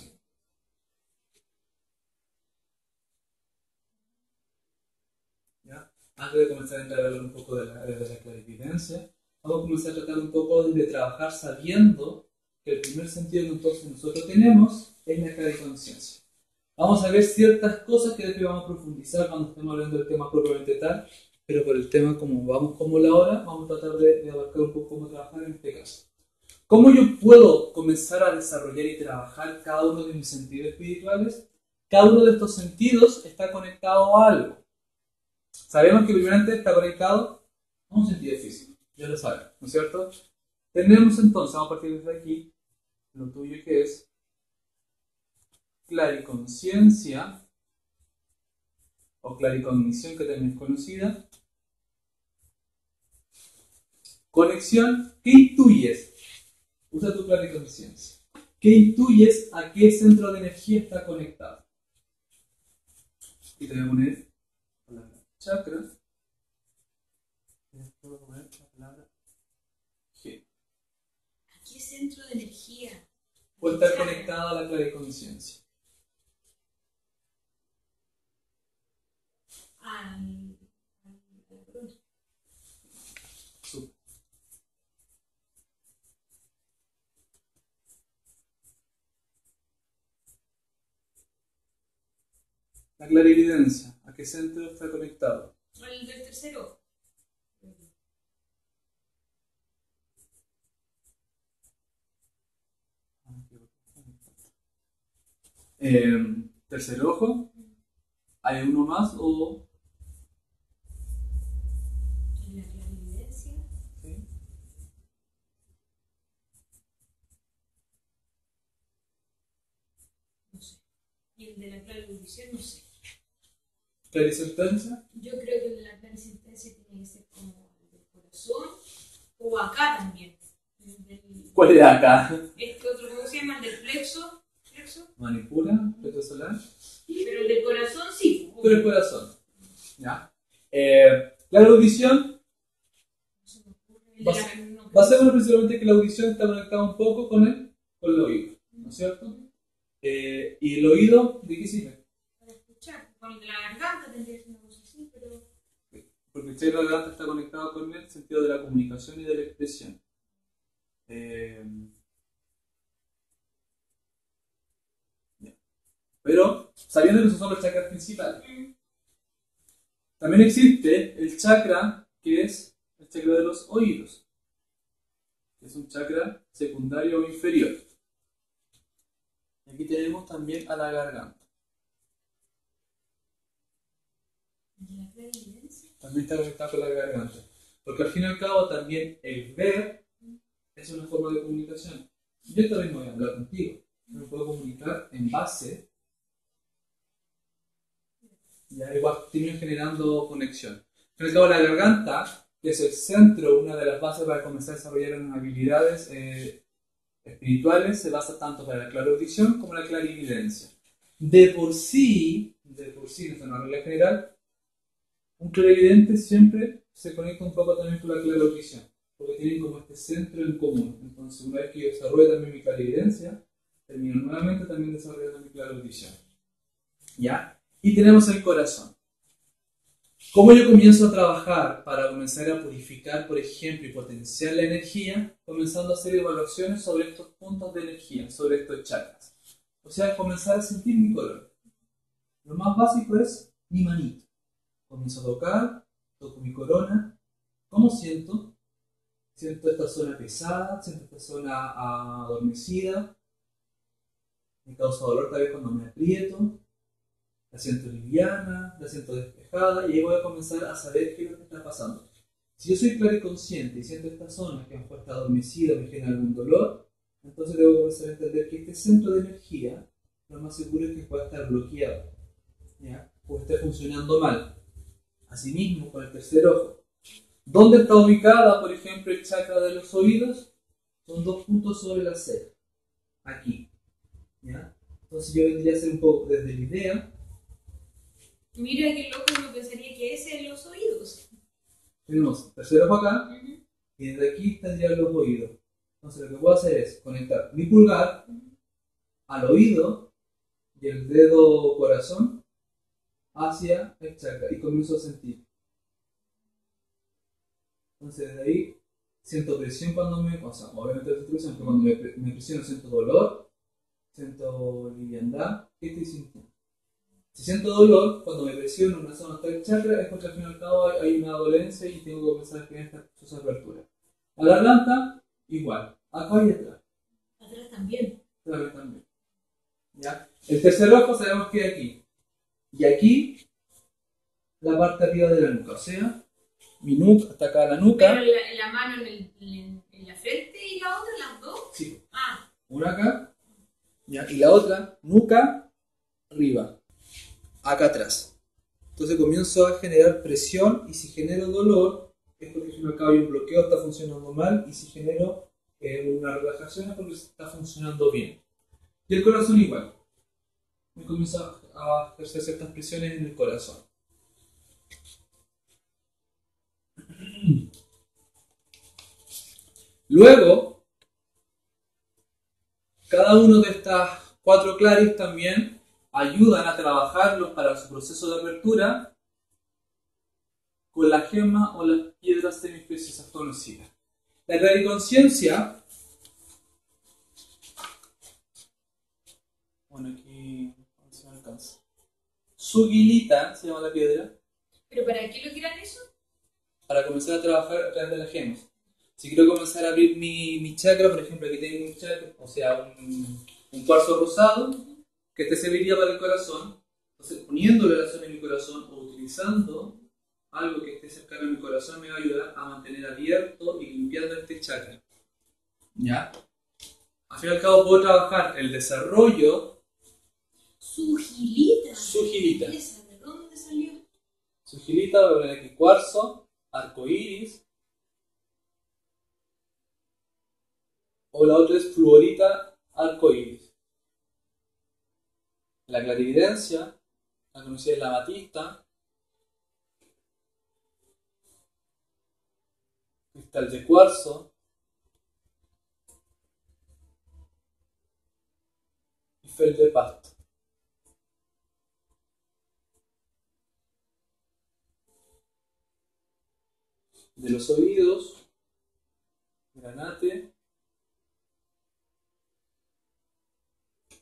¿Ya? Antes de comenzar a entrar a hablar un poco de la clarividencia, vamos a comenzar a tratar un poco de trabajar sabiendo que el primer sentido que entonces nosotros tenemos es la clariconciencia. Vamos a ver ciertas cosas que después vamos a profundizar cuando estemos hablando del tema propiamente tal, pero por el tema como vamos como la hora, vamos a tratar de abarcar un poco cómo trabajar en este caso. ¿Cómo yo puedo comenzar a desarrollar y trabajar cada uno de mis sentidos espirituales? Cada uno de estos sentidos está conectado a algo. Sabemos que primeramente está conectado a un sentido físico, ya lo saben, ¿no es cierto? Tenemos entonces, vamos a partir desde aquí, lo tuyo que es clariconciencia o claricognición, que también es conocida. Conexión, ¿qué intuyes? Usa tu clariconciencia. ¿Qué intuyes a qué centro de energía está conectado? Y te voy a poner la palabra chakra. Y después voy a poner la palabra G. ¿A qué centro de energía? Puede estar conectada a la clariconciencia. La clarividencia, ¿a qué centro está conectado? El del tercero. Tercer ojo. ¿Hay uno más o...? ¿En la clarividencia? ¿Sí? No sé. ¿Y el de la clarividencia? No sé. ¿Clarisentencia? Yo creo que el de la clarisentencia o acá también. ¿Cuál era acá? Este otro, ¿cómo se llama? El del flexo. Manipula, plexo solar. Pero el del corazón sí. Pero el corazón. ¿Ya? La audición va a ser principalmente que la audición está conectada un poco con el oído, ¿no es cierto? ¿Y el oído de qué sirve? Para escuchar. Con el de la garganta tendría que ser una cosa así, pero... Porque el chakra de la garganta está conectado con el sentido de la comunicación y de la expresión. Pero, sabiendo que esos son los chakras principales, también existe el chakra que es el chakra de los oídos. Es un chakra secundario o inferior. Aquí tenemos también a la garganta. También está conectado con la garganta. Porque al fin y al cabo también el ver es una forma de comunicación. Yo también voy a hablar contigo. Me puedo comunicar en base. Ya igual termino generando conexión. Al fin y al cabo la garganta, que es el centro, una de las bases para comenzar a desarrollar unas habilidades espirituales, se basa tanto para la clariaudición como la clarividencia. De por sí, no es una regla general, un clarividente siempre se conecta un poco también con la clariaudición, porque tienen como este centro en común. Entonces, una vez que yo desarrollo también mi clarividencia, termino nuevamente también desarrollando mi clariaudición. ¿Ya? Y tenemos el corazón. ¿Cómo yo comienzo a trabajar para comenzar a purificar, por ejemplo, y potenciar la energía? Comenzando a hacer evaluaciones sobre estos puntos de energía, sobre estos chakras. O sea, comenzar a sentir mi color. Lo más básico es mi manito. Comienzo a tocar, toco mi corona. ¿Cómo siento? Siento esta zona pesada, siento esta zona adormecida. Me causa dolor tal vez cuando me aprieto. La siento liviana, la siento despejada y ahí voy a comenzar a saber qué es lo que está pasando. Si yo soy clariconsciente y siento esta zona que a lo mejor está adormecida, me genera algún dolor, entonces debo comenzar a entender que este centro de energía lo más seguro es que pueda estar bloqueado, ¿ya? O esté funcionando mal. Asimismo, con el tercer ojo. ¿Dónde está ubicada, por ejemplo, el chakra de los oídos? Son 2 puntos sobre la ceja. Aquí. ¿Ya? Entonces yo vendría a hacer un poco desde la idea. Mira que loco, uno pensaría que ese es los oídos. Tenemos el tercer ojo acá, y desde aquí tendrían los oídos. Entonces lo que puedo hacer es conectar mi pulgar al oído y el dedo corazón hacia el chakra y comienzo a sentir. Entonces desde ahí siento presión cuando obviamente siento presión, pero cuando me presiono siento dolor, siento liviandad. ¿Qué estoy sintiendo? Si siento dolor, cuando me presiono en una zona del chakra, es porque al fin y al cabo hay una dolencia y tengo que comenzar a generar esta apertura. La garganta, igual. Acá y atrás. Atrás también. Atrás también. ¿Ya? El tercer ojo sabemos que es aquí. Y aquí, la parte arriba de la nuca. O sea, mi nuca, hasta acá la nuca. Pero la mano en la frente y la otra, las dos. Sí. Ah. Una acá. ¿Ya? Y la otra, nuca, arriba. Acá atrás. Entonces comienzo a generar presión y si genero dolor es porque al fin y al cabo hay un bloqueo, está funcionando mal, y si genero una relajación es porque está funcionando bien. Y el corazón igual. Me comienzo a ejercer ciertas presiones en el corazón. Luego, cada uno de estas 4 claris también ayudan a trabajarlos para su proceso de apertura con la gema o las piedras semipreciosas conocidas. La clariconciencia, bueno, aquí no se me alcanza. Sugilita se llama la piedra. ¿Pero para qué lo quieran eso? Para comenzar a trabajar a través de las gemas. Si quiero comenzar a abrir mi chakra, por ejemplo, aquí tengo un chakra, o sea, un cuarzo rosado, que te serviría para el corazón. Entonces, poniéndole la zona en mi corazón o utilizando algo que esté cercano a mi corazón me va a ayudar a mantener abierto y limpiando este chakra. ¿Ya? Al fin y al cabo puedo trabajar el desarrollo. Sugilita. Sugilita. ¿De dónde salió? Sugilita, voy a poner aquí cuarzo, arcoíris. o la otra es fluorita arcoíris. La clarividencia, la conocida es la amatista, cristal de cuarzo y feldspato. De los oídos, granate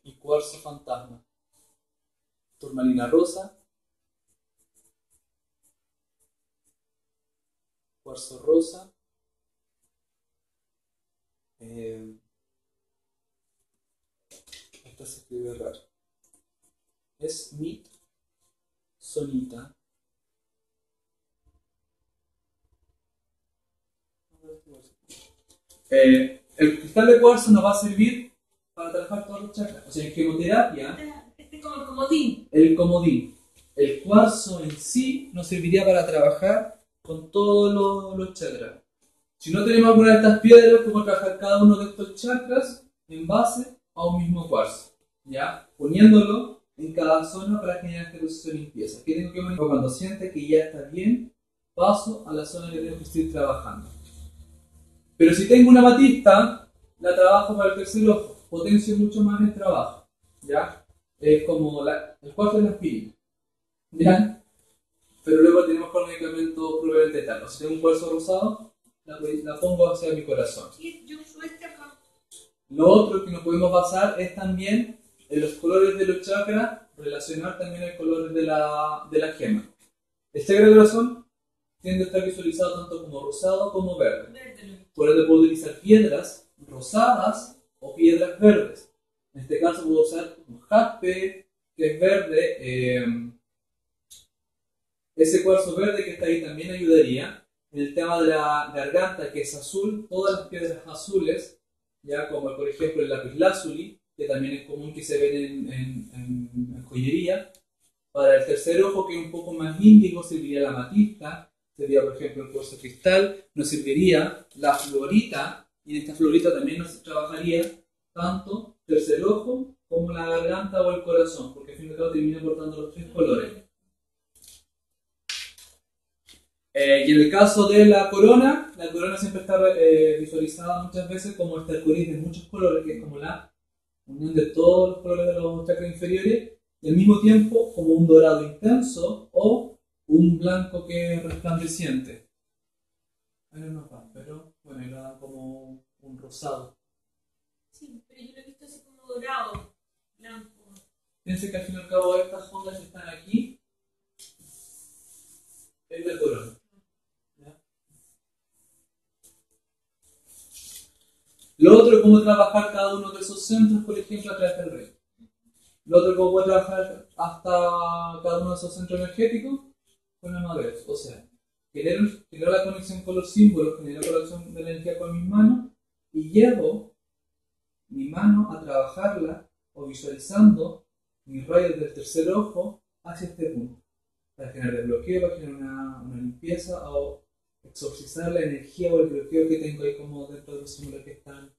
y cuarzo fantasma. Turmalina rosa, cuarzo rosa, esta se escribe raro, es mit sonita. El cristal de cuarzo nos va a servir para trabajar todos los chakras. O sea, en quimioterapia, como el comodín. El comodín. El cuarzo en sí nos serviría para trabajar con todos los chakras. Si no tenemos alguna de estas piedras, podemos trabajar cada uno de estos chakras en base a un mismo cuarzo, ¿ya? Poniéndolo en cada zona para generar este proceso de limpieza. ¿Qué tengo que poner? Cuando siente que ya está bien, paso a la zona que tengo que seguir trabajando. Pero si tengo una amatista, la trabajo para el tercer ojo, potencio mucho más el trabajo, ¿ya? Es como el cuarto de la aspirina, ¿ya? Pero luego tenemos con medicamento propiamente tal. Si tengo un cuarzo rosado, la pongo hacia mi corazón. Sí, yo uso este acá. Lo otro que nos podemos basar es también en los colores de los chakras, relacionar también el color de la gema. El chakra del corazón tiende a estar visualizado tanto como rosado como verde. Por ende puedo utilizar piedras rosadas o piedras verdes. En este caso puedo usar un jaspe, que es verde. Ese cuarzo verde que está ahí también ayudaría. En el tema de la garganta, que es azul, todas las piedras azules, ya como por ejemplo el lapislázuli, que también es común que se ven en joyería. Para el tercer ojo, que es un poco más índigo, serviría la amatista, serviría por ejemplo el cuarzo cristal, nos serviría la fluorita, y en esta fluorita también nos trabajaría tanto tercer ojo como la garganta o el corazón, porque al fin y al cabo termina aportando los tres colores. Y en el caso de la corona siempre está visualizada muchas veces como este arcoíris de muchos colores, que es como la unión de todos los colores de los chakras inferiores, y al mismo tiempo como un dorado intenso o un blanco que es resplandeciente. Ahí no nos va, pero bueno, ahí lo dan como un rosado. Sí, pero yo lo he visto así como dorado, blanco. Fíjense que al fin y al cabo estas ondas que están aquí es la corona. Lo otro es cómo trabajar cada uno de esos centros, por ejemplo, a través del rey. Lo otro es cómo puedo trabajar hasta cada uno de esos centros energéticos con la madurez. O sea, generar la conexión con los símbolos, generar la conexión de la energía con mis manos y llevo mi mano a trabajarla o visualizando mis rayos del tercer ojo hacia este punto. Para generar desbloqueo, para generar una limpieza o exorcizar la energía o el bloqueo que tengo ahí como dentro de los símbolos que están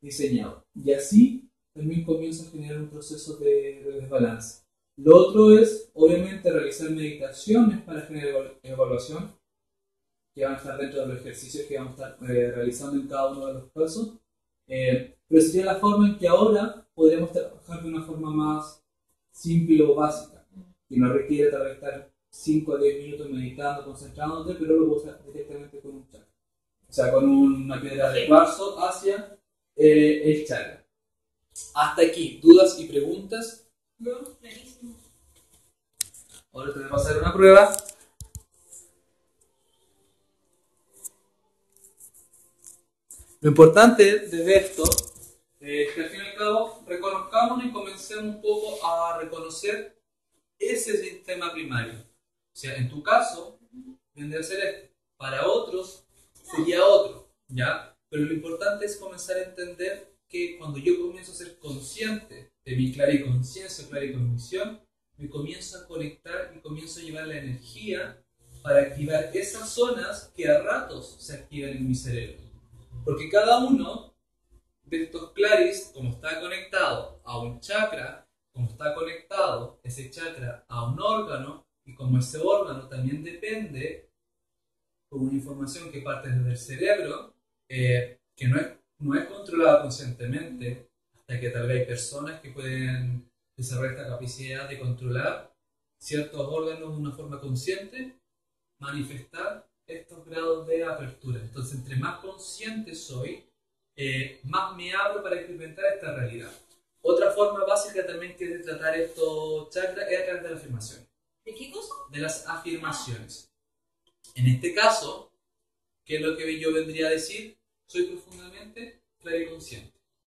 diseñados. Y así también comienzo a generar un proceso de desbalance. Lo otro es, obviamente, realizar meditaciones para generar evaluación, que van a estar dentro de los ejercicios que vamos a estar realizando en cada uno de los casos. Pero sería la forma en que ahora podríamos trabajar de una forma más simple o básica, que no requiere tal vez estar 5 a 10 minutos meditando, concentrándote, pero lo puedo usar directamente con un chakra. O sea, con una piedra de cuarzo hacia el chakra. Hasta aquí, ¿dudas y preguntas? No, clarísimo. Ahora te voy a pasar una prueba. Lo importante de esto es que al fin y al cabo reconozcámonos y comencemos un poco a reconocer ese sistema primario. O sea, en tu caso, vendría a ser este. Para otros, sería otro, ¿ya? Pero lo importante es comenzar a entender que cuando yo comienzo a ser consciente de mi clariconciencia, claricognición, me comienzo a conectar y comienzo a llevar la energía para activar esas zonas que a ratos se activan en mi cerebro. Porque cada uno de estos claris, como está conectado a un chakra, como está conectado ese chakra a un órgano, y como ese órgano también depende de una información que parte desde el cerebro, que no es controlada conscientemente, hasta que tal vez hay personas que pueden desarrollar esta capacidad de controlar ciertos órganos de una forma consciente, manifestar estos grados de apertura. Entonces, entre más consciente soy, más me abro para experimentar esta realidad. Otra forma básica también que de tratar estos chakras es a través de la afirmación. ¿De qué cosa? De las afirmaciones. En este caso, ¿qué es lo que yo vendría a decir? Soy profundamente claro y consciente.